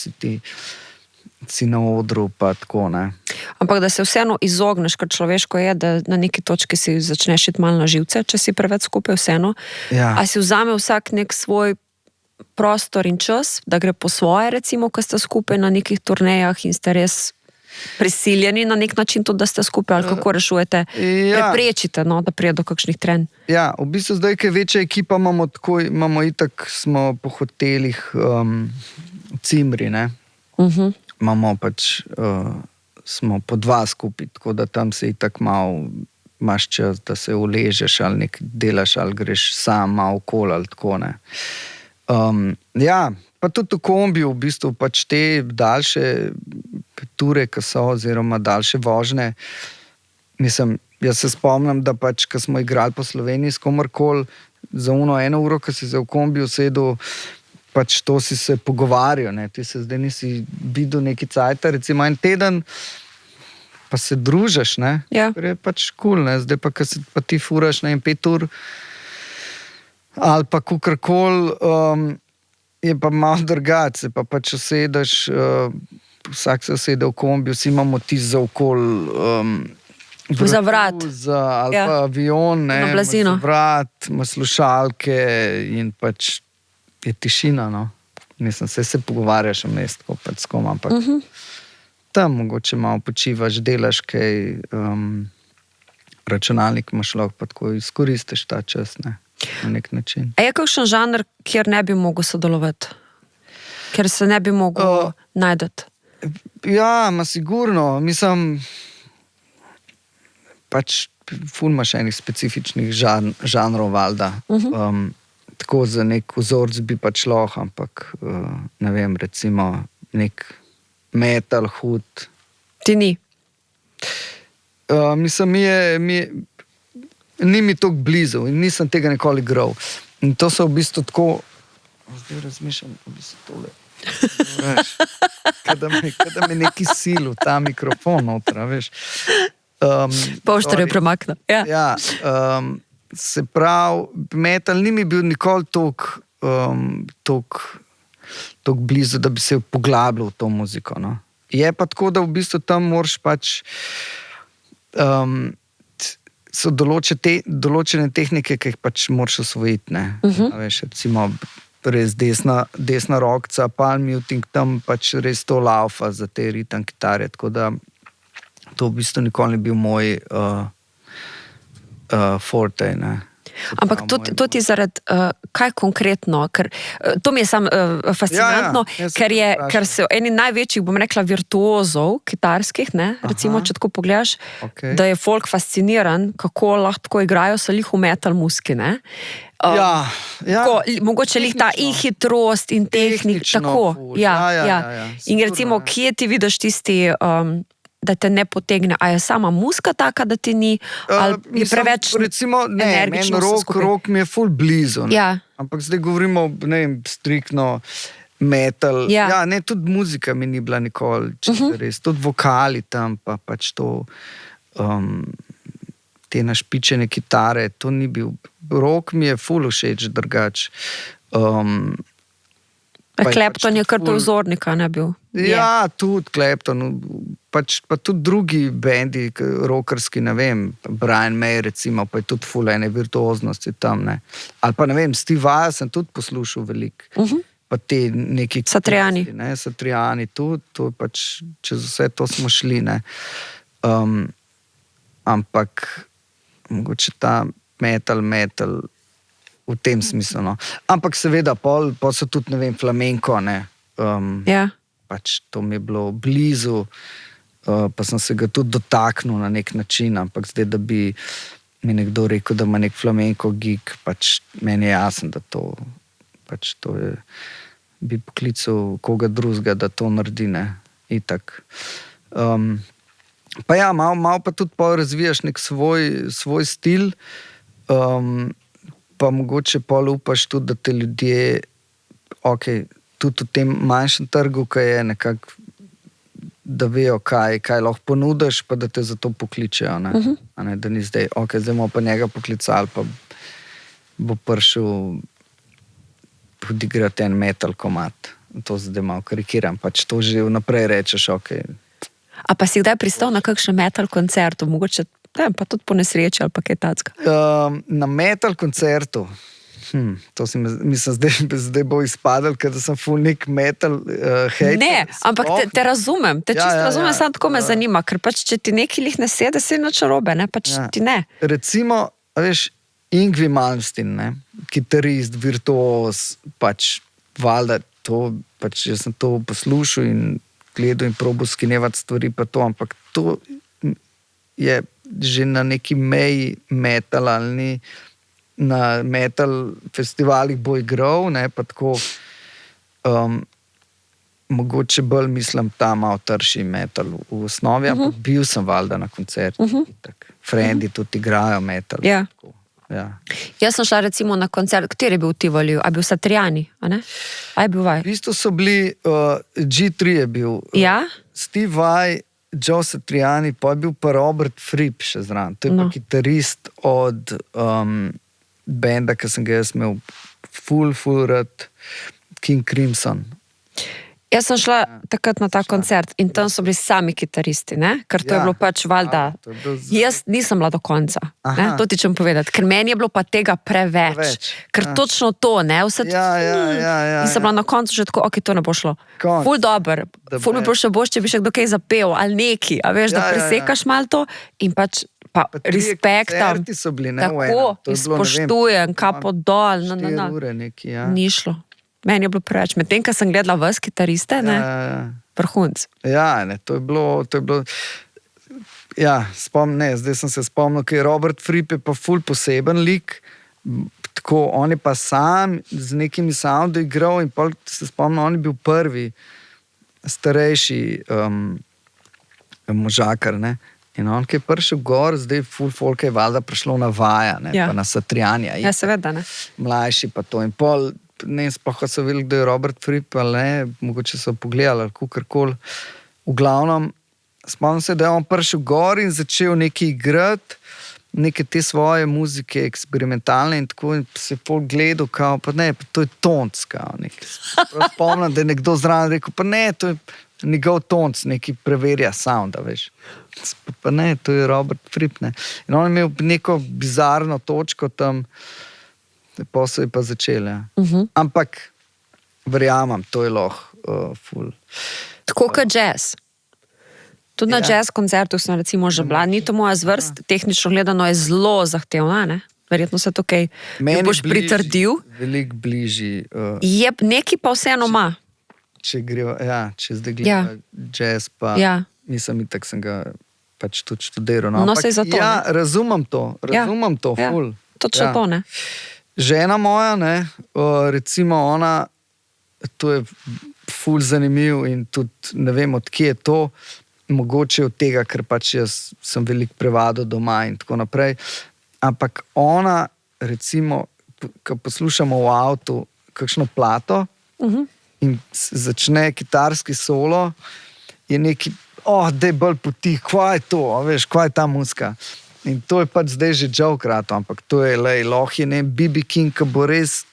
si na odru, pa tako, ne. Ampak da se vseeno izogneš, ker človeško je, da na neki točki si začneš iti malo na živce, če si preveč skupaj vseeno. Ja. A si vzame vsak nek svoj prostor in čas, da gre po svoje, recimo, ko ste skupaj na nekih turnejah in ste res prisiljeni na nek način tudi, da ste skupaj, ali kako rešujete, preprečite, no, da prije do kakšnih trenj. Ja, v bistvu zdaj, kaj večja ekipa imamo itak, smo po hotelih cimri, ne. Imamo pač, smo po 2 skupaj, tako da tam se itak malo imaš čas, da se uležeš ali nekaj delaš, ali greš sam malo okoli, ali tako, ne. Ja, pa tudi v kombiju, v bistvu pač te daljše ture, ki so, oziroma daljše vožnje. Mislim, jaz se spomnim, da pač, ko smo igrali po Sloveniji s komarkoli, za 1 uro, ko si se v kombiju sedel, pač to si se pogovarjal, ne, ti se zdaj nisi videl neki cajta, recimo en teden, pa se družiš, ne, je pač cool, ne, zdaj pa, ko se pa ti furaš na 5 ur, ali pa kakorkoli, je pa malo drugače, pa pač usedeš, vsak se usede v kombi, vsi imamo tisti za okoli, za vrat, ali pa avion, ne, za vrat, ima slušalke in pač je tišina, no. Mislim, se pogovarjaš vmes, tako pač s kom, ampak tam mogoče malo počivaš, delaš kaj, računalnik imaš lahko, pa tako izkoristiš ta čas, ne, na nek način. A je kakšen žanr, kjer ne bi mogel sodelovati? Ker se ne bi mogel najdeti? Ja, ma sigurno, mislim, pač ful imaš enih specifičnih žanrov, valjda. Tako za nek vzorc bi pač lahko, ampak ne vem, recimo nek metal, hud. Ti ni? Mislim, ni mi toliko blizu in nisem tega nikoli igral. In to so v bistvu tako, zdaj razmišljam, v bistvu tole. Veš, kada me neki sil v ta mikrofon notra, veš. Poštar je premaknil. Ja, se pravi, metal ni mi bil nikoli toliko blizu, da bi se poglabljal v to muziko, no. Je pa tako, da v bistvu tam moraš pač, so določene tehnike, ki jih pač moraš osvojiti, ne. Veš, recimo, res desna rokca, palm muting, tam pač res to laufa za te ritem kitare, tako da to v bistvu nikoli ni bil moj forte, ne. Ampak to ti zaradi, kaj konkretno, ker to mi je fascinantno, ker so eni največjih, bom rekla, virtuozov kitarskih, ne, recimo, če tako pogledaš, da je folk fasciniran, kako lahko igrajo so lih v metal muziki, ne. Tako, mogoče lih ta in hitrost in tehnik, tako, in recimo, kje ti vidiš tisti, da te ne potegne, a je sama muzika taka, da ti ni, ali je preveč recimo, energično vse skupaj? Rock mi je ful blizu, ampak zdaj govorimo, ne vem, striktno metal, ne, tudi muzika mi ni bila nikoli, čisto res, tudi vokali tam, pa pač to, te našpičene kitare, to ni bil, rock mi je ful všeč drugač. Clapton je kar to vzornika, ne bil? Ja, tudi Clapton, pač pa tudi drugi bendi, rockerski, ne vem, Brian May recimo, pa je tudi ful ene virtuoznosti tam, ne. Ali pa ne vem, Steve Vai sem tudi poslušal veliko, pa te neki Satriani, tudi, to je pač, čez vse to smo šli, ne. Ampak mogoče ta metal v tem smislu, no. Ampak seveda, pol so tudi, ne vem, flamenko, ne. Pač to mi je bilo blizu, pa sem se ga tudi dotaknil na nek način, ampak zdaj, da bi mi nekdo rekel, da ima nek flamenko gig, pač meni je jasen, da to je, bi poklical koga drugega, da to naredi, ne, itak. Pa ja, malo pa tudi razvijaš nek svoj stil, pa mogoče pol upaš tudi, da te ljudje, tudi v tem manjšem trgu, ki je nekako, da vejo, kaj lahko ponudiš, pa da te za to pokličejo, ne. Da ni zdaj, zdaj bomo pa njega poklicali, pa bo prišel odigrati en metal komat. To zdaj malo karikiram, pač to že vnaprej rečeš, ok. A pa si kdaj pristal na kakšnem metal koncertu, mogoče pa tudi po nesreči ali pa kaj takega? Na metal koncertu, to si mislim, zdaj bo izpadel, ker sem ful nek metal hejter. Ne, ampak te razumem, razumem, samo tako me zanima, ker pač če ti nekaj lih ne sede, si nič narobe, ne, pač ti ne. Recimo, veš, Yngwie Malmsteen, ne, kitarist, virtuoz, pač valjda to, pač jaz sem to poslušal in gledal in probal skinevati stvari pa to, ampak to je že na neki meji metal ali ni, na metal festivalih bo igral, ne, pa tako mogoče bolj mislim ta malo trši metal v osnovi, ampak bil sem valjda na koncertu, frendi tudi igrajo metal. Ja. Ja. Jaz sem šla recimo na koncert, kateri je bil v Tivoliju, a je bil Satriani, a ne? A je bil Vai? V bistvu so bili, G3 je bil, Ja? Steve Vai, Joe Satriani, pa je bil pa Robert Fripp še zraven. To je pa kitarist od benda, ki sem ga jaz imel ful rad, King Crimson. Jaz sem šla takrat na ta koncert in tam so bili sami kitaristi, ne? Ker to je bilo pač valjda. Jaz nisem bila do konca, ne? To ti čem povedati, ker meni je bilo pa tega preveč. Ker točno to, ne? Vse to. In sem bila na koncu že tako, ok, to ne bo šlo. Ful dober, ful mi bo še boš, če bi še kdo kaj zapel ali neki, a veš, da presekaš malo to in pač pa respektam. So bili, ne, tako, spoštujem, kapo dol. 4 ure neki, ja. Ni šlo. Meni je bilo preveč. Medtem, ko sem gledala vas kitariste, ne, vrhunc. Ja, ne, to je bilo, ja, zdaj sem se spomnil, ker Robert Fripp je pa ful poseben lik, tako, on je pa sam z nekimi soundom igral in pol se spomnil, on je bil prvi starejši možakar, ne. In on, ki je prišel gor, zdaj ful folk je valjda prišlo na Vaja, ne, pa na Satrianja. Ja, seveda, ne. Mlajši pa to in pol, ne, sploh so videli, da je Robert Fripp, ali ne, mogoče so pogledali, ali kakorkoli. V glavnem, spomnim se, da je on prišel gor in začel nekaj igrati, neke te svoje muzike, eksperimentalne in tako, in se je pol gledal, kao, pa ne, pa to je tonc, kao, nekaj. Spomnim, da je nekdo zraven rekel, pa ne, to je njegov tonc, nekaj preverja sounda, veš. Pa ne, to je Robert Fripp, ne. In on je imel neko bizarno točko tam, posel je pa začel, ja. Ampak verjamem, to je lahko ful. Tako kot jazz. Tudi na jazz koncertu sem recimo že bila, ni to moja zvrst, tehnično gledano je zelo zahtevna, ne? Verjetno se to kaj boš pritrdil. Veliko bližji. Je neki pa vseeno ima. Če greva, ja, če zdaj gleda jazz, pa mislim, itak sem ga pač tudi študiral. No, sej zato. Ja, razumem to, ful. Točno to, ne? Žena moja, ne, recimo ona, to je ful zanimiv in tudi ne vem, od kje je to, mogoče od tega, ker pač jaz sem veliko prevadil doma in tako naprej, ampak ona, recimo, ko poslušamo v avtu kakšno plato in začne kitarski solo, je neki, daj bolj potih, kva je to, veš, kva je ta muzika. In to je pač zdaj že džavkrato, ampak to je lahko je, ne, B.B. King, ki bo res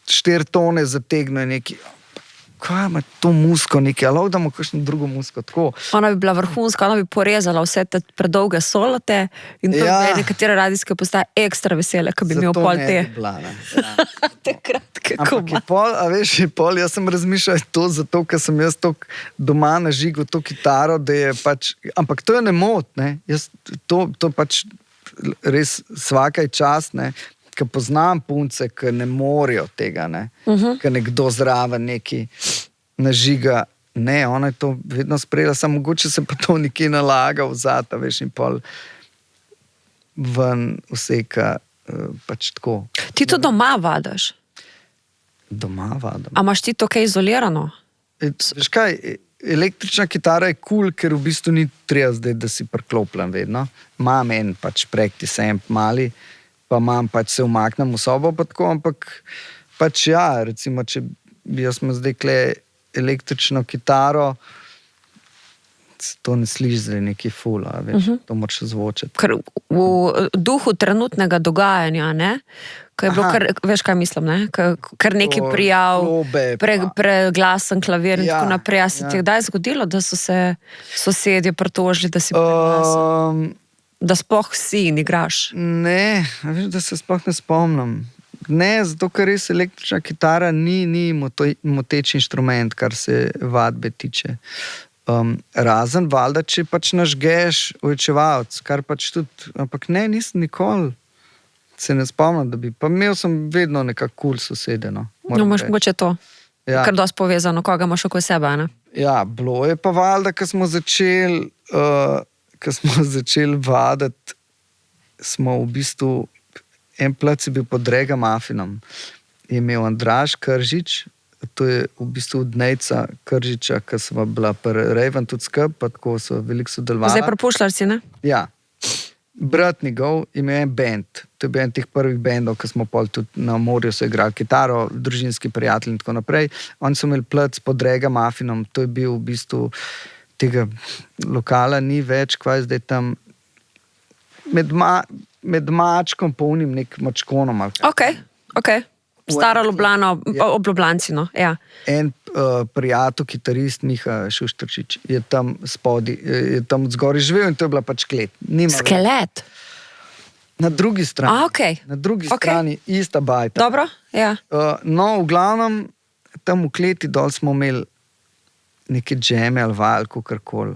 4 tone zategnil neki, kaj ima to muziko neki, ali lahko damo kakšno drugo muziko, tako. Ona bi bila vrhunska, ona bi porezala vse te predolge solote in to bi nekatere radijske postaje ekstra vesele, ko bi imel pol te. Zato ne bi bila, ne. Ja. Te kratke ampak je pol, a veš, je pol, jaz sem razmišljal to zato, ker sem jaz tok doma nažigal to kitaro, da je pač, ampak to je nemot, ne, jaz to pač res svakaj čas, ne, ker poznam punce, ki ne morejo tega, ne, ker nekdo zraven neki nažiga, ne, ona je to vedno sprejela, samo mogoče se pa to nekje nalaga vzata, veš, in pol ven vseka, pač tako. Ti to doma vadaš? Doma vadam. A imaš ti to kaj izolirano? Veš kaj, električna kitara je cool, ker v bistvu ni treba zdaj, da si priklopljen vedno. Imam en pač practice amp mali, pa imam pač se umaknem v sobo pa tako, ampak pač ja, recimo, če jaz imam zdaj kle električno kitaro, to ne sliši zdaj neki ful, veš, to moraš zvočiti. Ker v duhu trenutnega dogajanja, ne, ko je bilo veš, kaj mislim, ne? Kar nekaj prijav, preglasen klavir in tako naprej. A se ti je kdaj zgodilo, da so se sosedje pritožili, da si preglasen? Da sploh si in igraš? Ne, veš, da se sploh ne spomnim. Ne, zato ker res električna kitara ni moteč inštrument, kar se vadbe tiče. Razen valjda, če pač nažgeš ujčevalc, kar pač tudi, ampak ne, nisem nikoli se ne spomnim, da bi, pa imel sem vedno nekako cool sosede, no. No, mogoče to, kar dosti povezano, koga imaš okoli sebe, ne? Ja, bilo je pa valjda, ko smo začeli vaditi, smo v bistvu, en plac je bil pod Rega Mafinom, je imel Andraž Kržič, to je v bistvu od Nejca Kržiča, ki sva bila pri Raven tudi skupaj, pa tako so veliko sodelovali. Zdaj prepušljaš si, ne? Ja. Brat njegov imel en band, to je bil en teh prvih bendov, ki smo pol tudi na morju se igrali kitaro, družinski prijatelji in tako naprej. Oni so imeli plac pod Rega Mafinom, to je bil v bistvu tega lokala ni več, kvaj zdaj tam med Mačkom polnim nek Mačkonom. Ok. Stara Ljubljana, ob Ljubljanci, no, ja. En prijatelj, kitarist Miha Šuštrčič, je tam spodaj, je tam zgori živel in to je bila pač klet. Skelet? Na drugi strani. Na drugi strani, ista bajta. Dobro, ja. No, v glavnem, tam v kleti dol smo imeli neke džeme ali val, kakorkoli.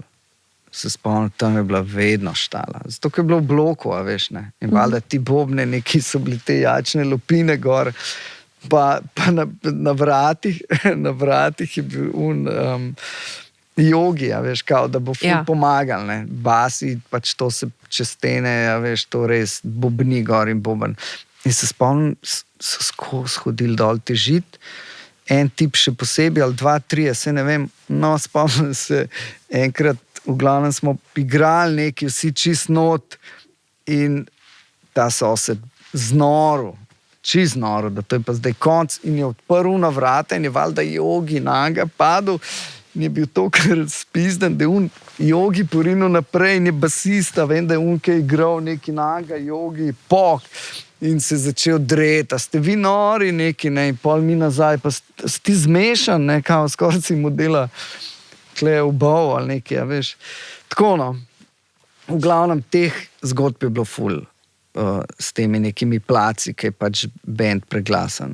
Se spomnim, tam je bila vedno štala. Zato, ker je bilo v bloku, a veš, ne. In valjda ti bobne, neki so bili te jačne lupine gor, pa na vratih je bil jogi, a veš, kao, da bo ful pomagal, ne. Basi, pač to se čez stene, a veš, to res bobni gor in boben. In se spomnim, so skozi hodili dol težit, en tip še posebej, ali 2, 3, se ne vem, no, spomnim se, enkrat, v glavnem smo igrali neki, vsi čist not in ta sosed čist znoro, da to je pa zdaj konc in je odprl na vrata in je valjda jogi naga padel in je bil to kar spizden, da je jogi porinil naprej in je basista, vem, da je kaj igral neki naga, jogi, pok in se je začel dreti, a ste vi nori neki, ne, in pol mi nazaj, pa sti zmešan, ne, kao skoraj si mu dela tle v bol ali nekaj, ja, veš. Tako, no, v glavnem teh zgodb je bilo ful s temi nekimi placi, ki je pač band preglasen.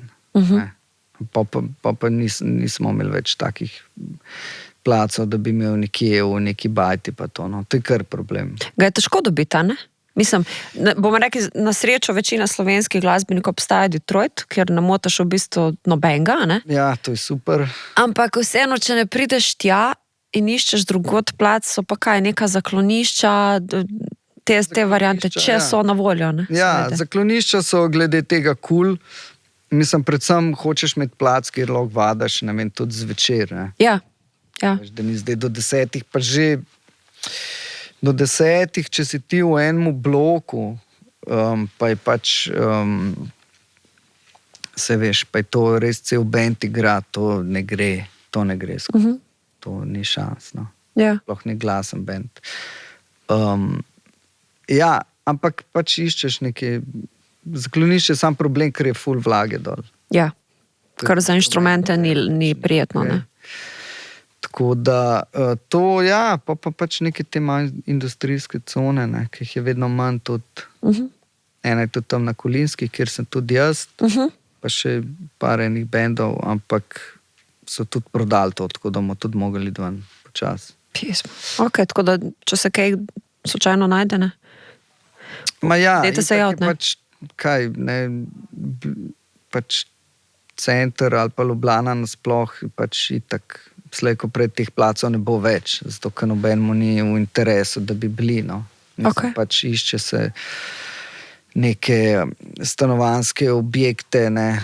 Pa nismo imeli več takih placov, da bi imel nekje v neki bajti pa to, no. To je kar problem. Ga je težko dobiti, ne? Mislim, bomo rekli, na srečo večina slovenskih glasbenikov obstaja Detroit, kjer ne motaš v bistvu nobenega, ne? Ja, to je super. Ampak vseeno, če ne prideš tja in iščeš drugod plac, so pa kaj, neka zaklonišča, te variante, če so na voljo, ne? Ja, zaklonišča so glede tega cool. Mislim, predvsem hočeš imeti plac, kjer lahko vadaš, ne vem, tudi zvečer, ne? Ja. Da ni zdaj do 10, pa že do 10, če si ti v enem bloku, pa je pač se veš, pa je to res cel band igra, to ne gre skupaj. To ni šans, no. Sploh ni glasen band. Ja, ampak pač iščeš neke zaklonišče, sam problem, ker je ful vlage dol. Ja, kar za inštrumente ni prijetno, ne. Tako da to, ja, pa pač neke te manj industrijske cone, ne, ki jih je vedno manj tudi. Ena je tudi tam na Kolinski, kjer sem tudi jaz, pa še par enih bendov, ampak so tudi prodali to, tako da bomo tudi mogli dvan počas. Pismo. Ok, tako da, če se kaj slučajno najde, ne? Ma ja, dajte se javiti, ne? Pač, kaj, ne, pač center ali pa Ljubljana nasploh, pač itak slejko pred teh placov ne bo več, zato ker nobenemu ni v interesu, da bi bili, no. Mislim, pač išče se neke stanovanjske objekte, ne,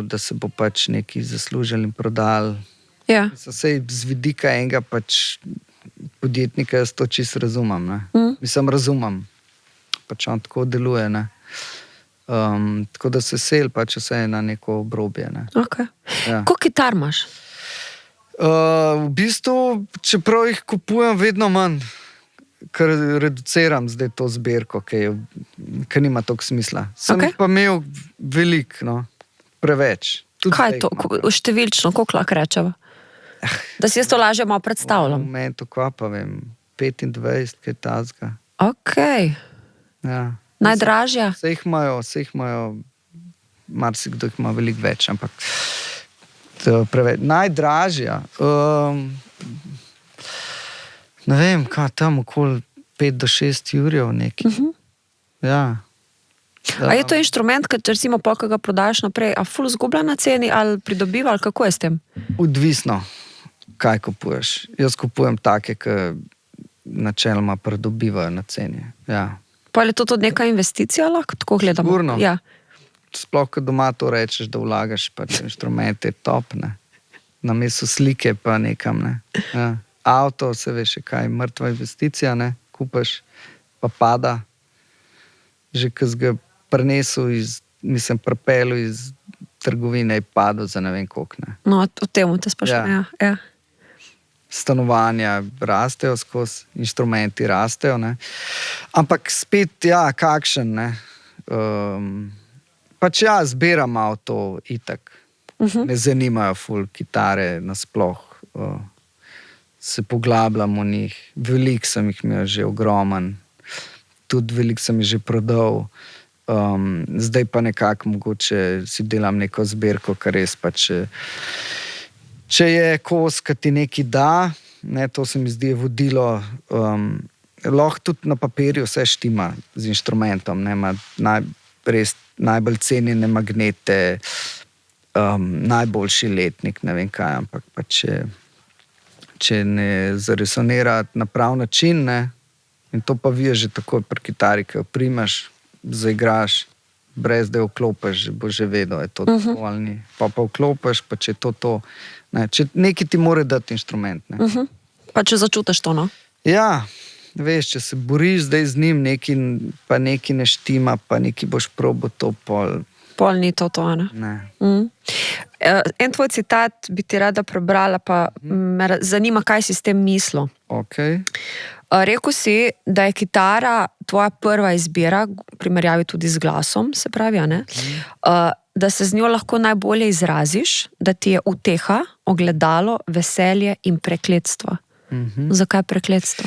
da se bo pač neki zaslužili in prodali. Ja. Sej z vidika enega pač podjetnika jaz to čisto razumem, ne. Mislim, razumem. Pač on tako deluje, ne. Tako da se sel pač vse na neko obrobje, ne. Ok. Koliko kitar imaš? V bistvu, čeprav jih kupujem vedno manj. ker reduciram zdaj to zbirko, ki nima toliko smisla. Sem Okej. pa imel veliko, no, preveč. Tudi Kaj zdaj je to, imam. številčno, koliko lahko rečeva? Da si jaz to lažje malo V predstavljam. momentu, kva pa vem, 25, kaj tazga. Ok. Ja. Najdražja? Vse jih imajo, marsikdo jih ima veliko več, ampak preveč. Najdražja, ne vem, kaj tam okoli 5 do 6 jurjev neki. Ja. A je to inštrument, ki recimo pol, ko ga prodaš naprej, a ful zgublja na ceni ali pridobiva, ali kako je s tem? Odvisno, kaj kupuješ. Jaz kupujem take, ki načeloma pridobivajo na ceni. Ja. Pa je to tudi neka investicija, lahko tako gledamo? Sigurno. Ja. Sploh, ko doma to rečeš, da vlagaš pač v inštrumente, je top, ne. Namesto slike pa nekam, ne. Ja. Avto, se veš, kaj, mrtva investicija, ne, kupaš, pa pada. Že ko si ga pripelju iz trgovine, je padel za ne vem koliko, ne. No, o tem te sprašujem, ja. Stanovanja rastejo skozi, inštrumenti rastejo, ne. Ampak spet, ja, kakšen, ne. Pač ja, zbiram avto itak. Me zanimajo ful kitare nasploh. Se poglabljam v njih. Veliko sem jih imel že, ogromen. Tudi veliko sem jih že prodal. Zdaj pa nekako mogoče si delam neko zbirko, kar res pa če je kos, ki ti nekaj da, ne, to se mi zdi je vodilo, lahko tudi na papirju vse štima z inštrumentom, ne, ima res najbolj cenjene magnete, najboljši letnik, ne vem kaj, ampak pa če ne zaresonira na prav način, ne, in to pa vije že takoj pri kitari, ki jo primaš, zaigraš, brez da jo vklopiš, bo že vedel, je to tako ali ni. Pa vklopiš, pa če je to, ne, če nekaj ti mora dati inštrument, ne. Pa če začutiš to, no? Ja, veš, če se boriš zdaj z njim, pa nekaj ne štima, pa nekaj boš probo to pol. Pol ni to, ne? Ne. En tvoj citat bi ti rada prebrala, pa me zanima, kaj si s tem mislil. Ok. Rekel si, da je kitara tvoja prva izbira, v primerjavi tudi z glasom, se pravi, ne? Da se z njo lahko najbolje izraziš, da ti je uteha, ogledalo, veselje in prekletstvo. Zakaj prekletstvo?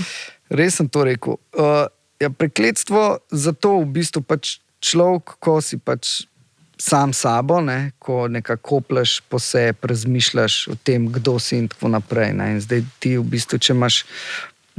Res sem to rekel. Ja, prekletstvo zato v bistvu pač človek, ko si pač sam sabo, ne, ko nekako kopleš po sebi, razmišljaš o tem, kdo si in tako naprej, ne. In zdaj ti v bistvu, če imaš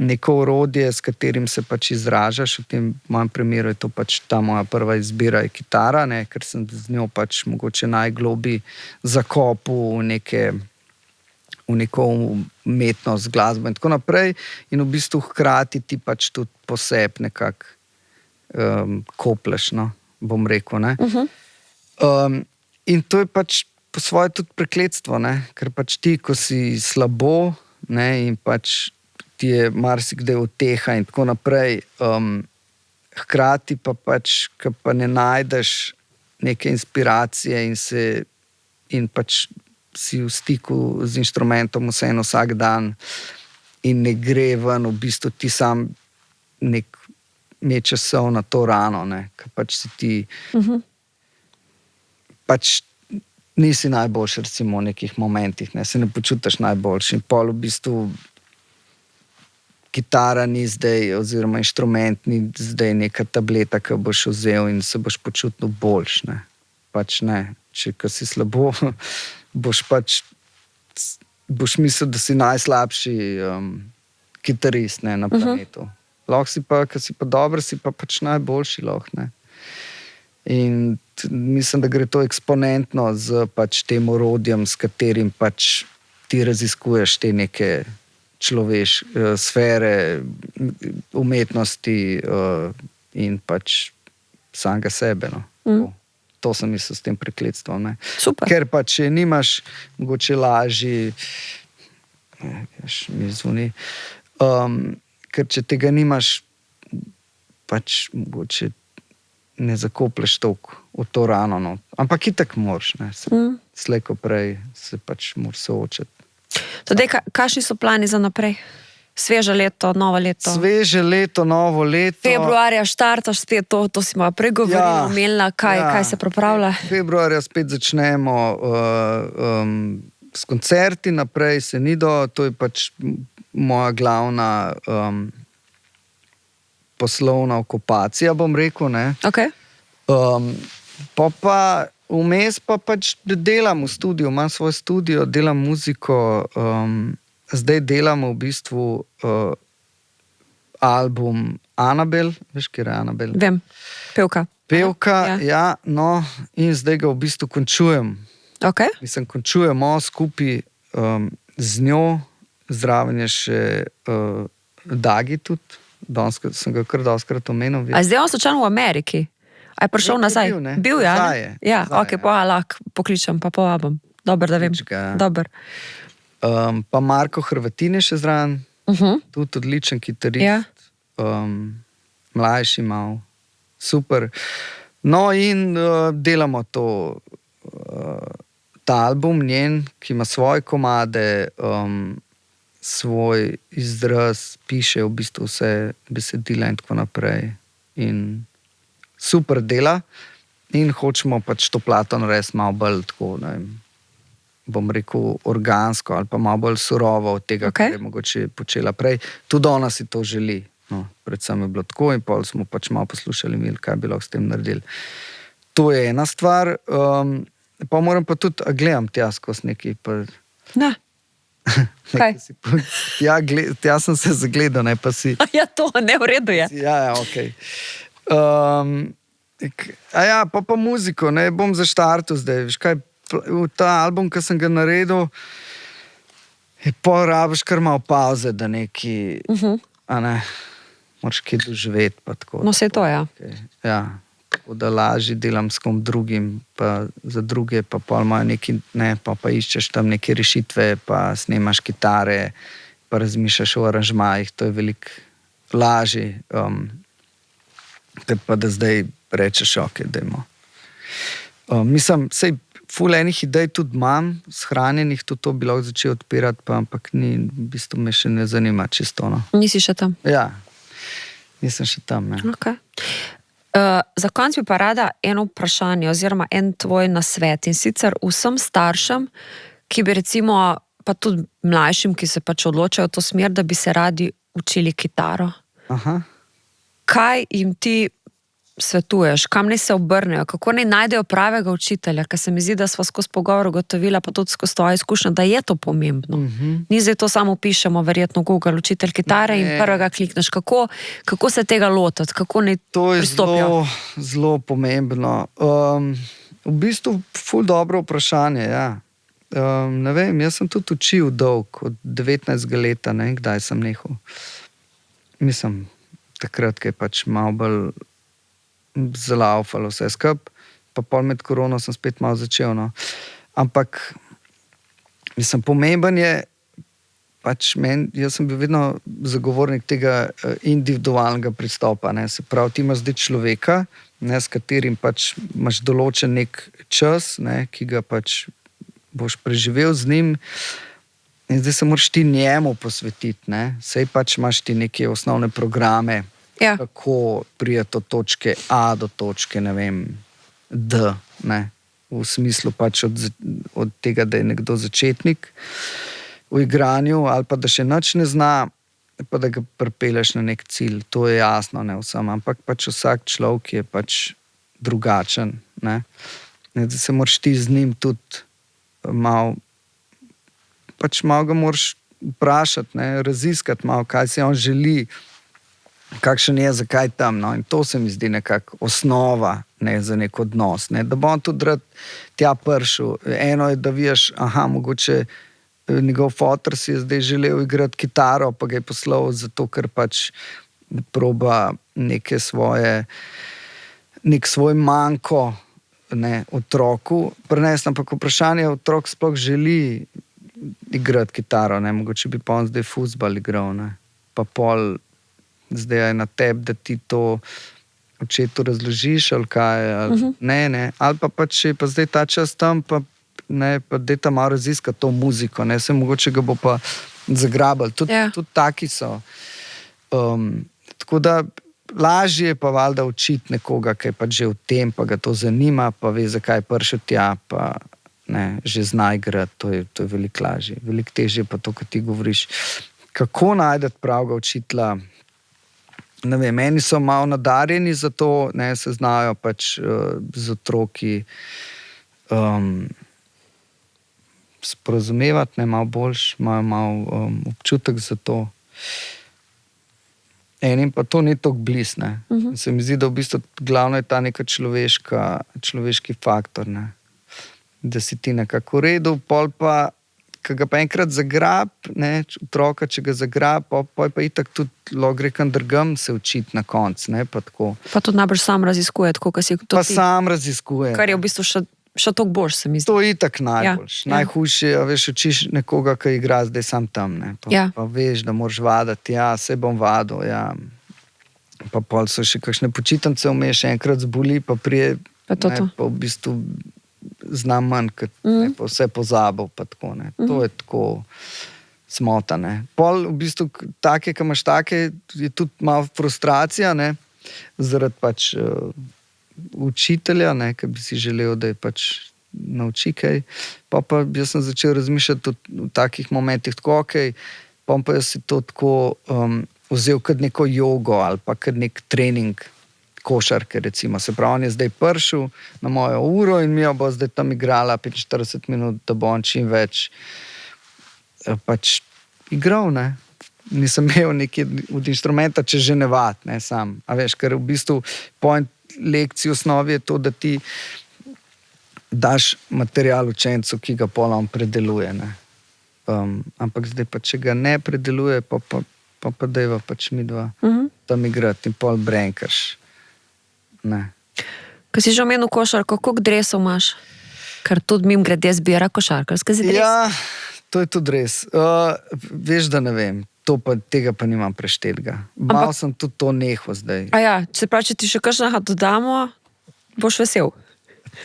neko orodje, s katerim se pač izražaš, v tem mojem primeru je to pač ta moja prva izbira je kitara, ne, ker sem z njo pač mogoče najgloblji zakopal v neko umetnost, glasbo in tako naprej, in v bistvu hkrati ti pač tudi po sebi nekako kopleš, no, bom rekel, ne. In to je pač po svoje tudi prekletstvo, ne, ker pač ti, ko si slabo, ne, in pač ti je marsikdaj uteha in tako naprej, hkrati pa pač, ko pa ne najdeš neke inspiracije in pač si v stiku z inštrumentom vseeno vsak dan in ne gre ven, v bistvu ti sam mečeš sol na to rano, ne, ker pač si ti pač nisi najboljši recimo v nekih momentih, ne, se ne počutiš najboljši in pol v bistvu kitara ni zdaj, oziroma inštrument ni zdaj neka tableta, ki boš vzel in se boš počutil boljš, ne. Pač ne. Če ko si slabo, boš mislil, da si najslabši kitarist, ne, na planetu. Lahko si pa, ko si pa dober, si pa pač najboljši lahko, ne. In mislim, da gre to eksponentno z pač tem orodjem, s katerim pač ti raziskuješ te neke sfere umetnosti in pač samega sebe, no. To sem mislil s tem prekletstvom, ne. Super. Ker pa če nimaš mogoče lažji, mi zvoni, ker če tega nimaš, pač mogoče ne zakoplješ toliko v to rano, no. Ampak itak moraš, ne. Slej ko prej se pač moraš soočati. Tadej, kakšni so plani za naprej? Sveže leto, novo leto. Sveže leto, novo leto. Februarja štartaš spet, to si ima pregovorila, omenila, kaj se pripravlja. Februarja spet začnemo s koncerti, naprej Senido, to je pač moja glavna poslovna okupacija, bom rekel, ne. Okay. Pa vmes pa pač delam v studiu, imam svoj studio, delam muziko, zdaj delamo v bistvu album Anabel, veš, kjer je Anabel? Vem, pevka. Pevka, ja, no, in zdaj ga v bistvu končujem. Okay. Mislim, končujemo skupaj z njo, zraven je še Dagi tudi, sem ga kar doskrat omenil. A zdaj on slučajno v Ameriki? A je prišel nazaj? Bil, ja? Nazaj je. Ja, ok, lahko pokličem, pa povabim. Dober, da vem. Dober. Pa Marko Hrvatin je še zraven, tudi odličen kitarist, mlajši mal, super. No in delamo ta album njen, ki ima svoje komade, svoj izraz, piše v bistvu vse besedila in tako naprej. In super dela in hočemo pač to plato narediti malo bolj tako, ne vem, bom rekel, organsko ali pa malo bolj surovo od tega, kar je mogoče počela prej. Tudi ona si to želi. No, predvsem je bilo tako in pol smo pač malo poslušali, kaj bi lahko s tem naredili. To je ena stvar. Pa moram pa tudi, gledam tja skozi nekaj. Ne. Kaj? Tja sem se zagledal, ne pa si. Ja, to ne, v redu je. Ja, okej. Pa muziko, ne, bom zaštartil zdaj, veš kaj, ta album, ki sem ga naredil, je rabiš kar malo pauze, da neki, a ne, moraš kaj doživeti, pa tako. No, se to, ja. Ja, tako da lažje delam s kom drugim, pa za druge, pa pol imajo neki, ne, pa iščeš tam neke rešitve, pa snemaš kitare, pa razmišljaš o aranžmajih, to je veliko lažje, pa da zdaj rečeš, ok, dajmo. Mislim, sej ful enih idej tudi imam, shranjenih, tudi to bi lahko začel odpirati, pa ampak ni, v bistvu me še ne zanima čisto, no. Nisi še tam? Ja, nisem še tam, ja. Ok. Za konec bi pa rada eno vprašanje oziroma en tvoj nasvet in sicer vsem staršem, ki bi recimo, pa tudi mlajšim, ki se pač odločajo v to smer, da bi se radi učili kitaro. Aha. Kaj jim ti svetuješ, kam naj se obrnejo, kako naj najdejo pravega učitelja, ker se mi zdi, da sva skozi pogovor ugotovila, pa tudi skozi tvojo izkušnjo, da je to pomembno. Ni zdaj to samo pišemo, verjetno Google, učitelj kitare in prvega klikneš, kako se tega lotiti, kako naj pristopijo? To je zelo pomembno. V bistvu ful dobro vprašanje, ja. Ne vem, jaz sem tudi učil dolg, od 19 leta, ne, kdaj sem nehal. Mislim, takrat, ki je pač malo bolj zalaufalo vse skup, pa pol med korono sem spet malo začel, no. Ampak, mislim, pomemben je, pač jaz sem bil vedno zagovornik tega individualnega pristopa, ne. Se pravi, ti imaš zdaj človeka, ne, s katerim pač imaš določen nek čas, ne, ki ga pač boš preživel z njim, in zdaj se moraš ti njemu posvetiti, ne. Sej pač imaš ti neke osnovne programe, kako prijeti od točke A do točke, ne vem, D, ne, v smislu pač od tega, da je nekdo začetnik v igranju, ali pa da še nič ne zna, pa da ga pripelješ na nek cilj, to je jasno, ne vsem, ampak pač vsak človek je pač drugačen, ne. Zdaj se moraš ti z njim tudi malo, pač malo ga moraš vprašati, ne, raziskati malo, kaj si on želi, kakšen je, zakaj tam, no, in to se mi zdi nekako osnova, ne, za nek odnos, ne, da bo on tudi rad tja prišel. Eno je, da vidiš, mogoče njegov fotor si je zdaj želel igrati kitaro, pa ga je poslal zato, ker pač proba nek svoj manko, ne, otroku prenesti, ampak vprašanje, otrok sploh želi igrati kitaro, ne, mogoče bi pa on zdaj fuzbal igral, ne, pa pol zdaj je na tebi, da ti to očetu razložiš, ali kaj, ali ne, ali pa pač je pa zdaj ta čas tam, pa daj ta malo raziskati to muziko, ne, se mogoče ga bo pa zagrabili. Tudi taki so. Tako da lažje je pa valjda učiti nekoga, ki je pač že v tem, pa ga to zanima, pa ve, zakaj je prišel tja, pa ne, že zna igrati, to je veliko lažje. Veliko težje pa to, ko ti govoriš, kako najdeti pravega učitla. Ne vem, meni so malo nadarjeni za to, ne, se znajo pač z otroki sporazumevati, ne, malo boljš, imajo malo občutek za to. Enim pa to ni tako blizu, ne. Se mi zdi, da v bistvu glavno je ta neka človeški faktor, ne. Da si ti nekako v redu, pol pa, ko ga pa enkrat zagrab, ne, otroka, če ga zagrab, pa je pa itak tudi gre kam drugam se učiti na koncu, ne, pa tako. Pa tudi najbolj sam raziskuje, tako, kaj si to Pa ti. sam raziskuje. Kar je v bistvu še toliko boljš, se mi zdi. To je itak najboljš. Najhujše je, veš, učiš nekoga, ki igra zdaj sam tam, ne. Pa veš, da moraš vaditi, se bom vadil, Pa pol so še kakšne počitnice vmes, še enkrat zboli, pa prije, pa v bistvu znam manj, pa vse pozabil, pa tako, ne. To je tako smota, ne. Pol v bistvu take, ki imaš take, je tudi malo frustracija, ne, zaradi pač učitelja, ne, ki bi si želel, da je pač nauči kaj. Pa jaz sem začel razmišljati v takih momentih tako, pa jaz si to tako vzel kot neko jogo ali pa kot nek trening košarke, recimo. Se pravi, on je zdaj prišel na mojo uro in mi jo bo zdaj tam igrala 45 minut, da bo on čim več pač igral, ne. Nisem imel neki od inštrumenta, če že ne vat, ne, sam. A veš, ker v bistvu point lekcij osnovi je to, da ti daš material učencu, ki ga pola on predeluje, ne. Ampak zdaj pa, če ga ne predeluje, pa dajva pač mi dva tam igrati in pol brenkaš. Ne. Ko si že omenil košarko, koliko dresov imaš? Ker tudi mim grede zbira košarkarske dres. Ja, to je tudi res. Veš, da ne vem. Tega pa nimam preštetega. Malo sem tudi to nehal zdaj. Se pravi, če ti še kakšnega dodamo, boš vesel.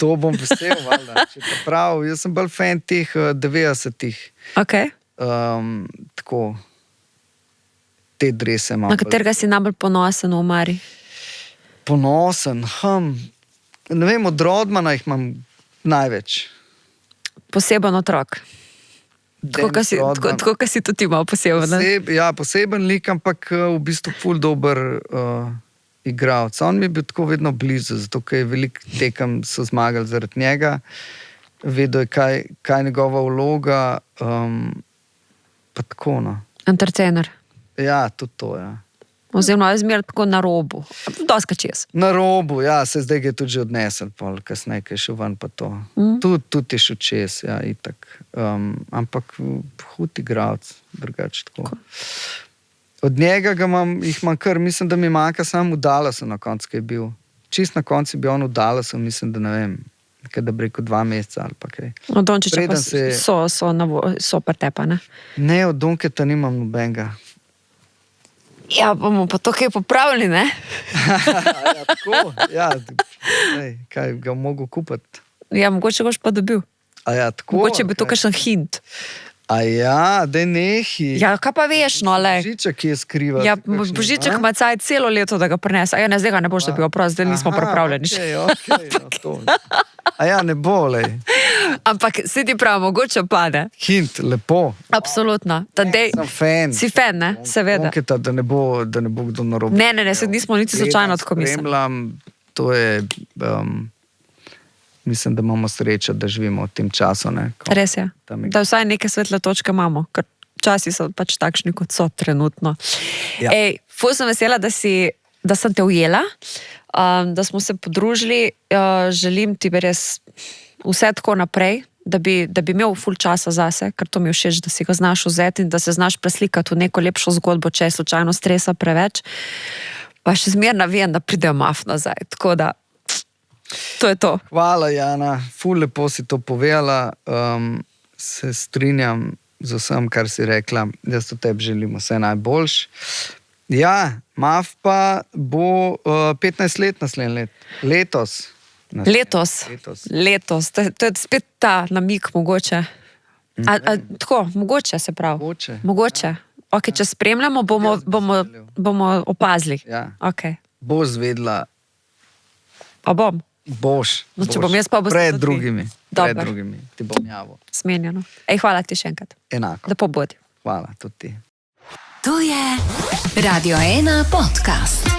To bom vesel, valjda. Če pa prav, jaz sem bolj fan teh 90-ih. Tako, te drese imam. Na katerega si najbolj ponosen v omari? Ponosen? Ne vem, od Rodmana jih imam največ. Poseben otrok. Tako, kot si tudi imel poseben. Poseben lik, ampak v bistvu ful dober igralec. On mi je bil tako vedno blizu, zato ker je veliko tekem so zmagali zaradi njega. Vedel je, kaj je njegova vloga. Pa tako, no. Entertainer. Ja, tudi to, ja. Oziroma, zmer tako na robu. Doska čez. Na robu, se zdaj ga je tudi že odnesel, kasneje, ki je šel ven pa to. Tudi je šel čez, itak. Ampak hud igralec, drugače tako. Od njega jih imam kar, mislim, da mi manjka samo v Dallasu na koncu, ki je bil. Čist na koncu je bil on v Dallasu, mislim, da ne vem, nekaj da bi rekel 2 meseca ali pa kaj. Od Dončića pa so pretepa, ne? Ne, od Donketa nimam nobenega. Ja, bomo pa to kaj popravili, ne? Tako, kaj ga mogo kupiti. Ja, mogoče boš pa dobil. Tako. Mogoče bi to kakšen hint. Daj nehi. Kaj pa veš, no, le. Božiček je skrival. Božiček ima caj celo leto, da ga prinese. Ne, zdaj ga ne boš dobil, prav, zdaj nismo pripravljeni. Ne bo, lej. Ampak si ti prav, mogoče pade. Hint, lepo. Absolutno. Sem fan. Si fan, ne? Seveda. Da ne bo kdo narobe. Ne, se nismo niti slučajno tako mislili. Spremljam, to je, mislim, da imamo srečo, da živimo v tem času, ne. Res je. Da vsaj neke svetle točke imamo, ker časi so pač takšni, kot so trenutno. Ful sem vesela, da sem te ujela, da smo se podružili, želim ti res vse tako naprej, da bi imel ful časa zase, ker to mi je všeč, da si ga znaš vzeti in da se znaš preslikati v neko lepšo zgodbo, če je slučajno stresa preveč. Pa še zmerno vem, da pridejo maf nazaj, tako da to je to. Hvala, Jana, ful lepo si to povedala, se strinjam z vsem, kar si rekla, jaz od tebi želim vse najboljš. Maf pa bo 15 let naslednje let. Letos. To je spet ta namik mogoče. Tako, mogoče se pravi. Mogoče. Okay, če spremljamo, bomo opazili. Ja. Okay. Boš zvedla, Pa bom. boš. No, če bom jaz, pa boste pred tudi vi. drugimi. Dober. Pred drugimi. Ti bom javo. Smenjeno. Hvala ti še enkrat. Enako. Lepo bodi. Hvala, tudi ti. To je Radio 1 podcast.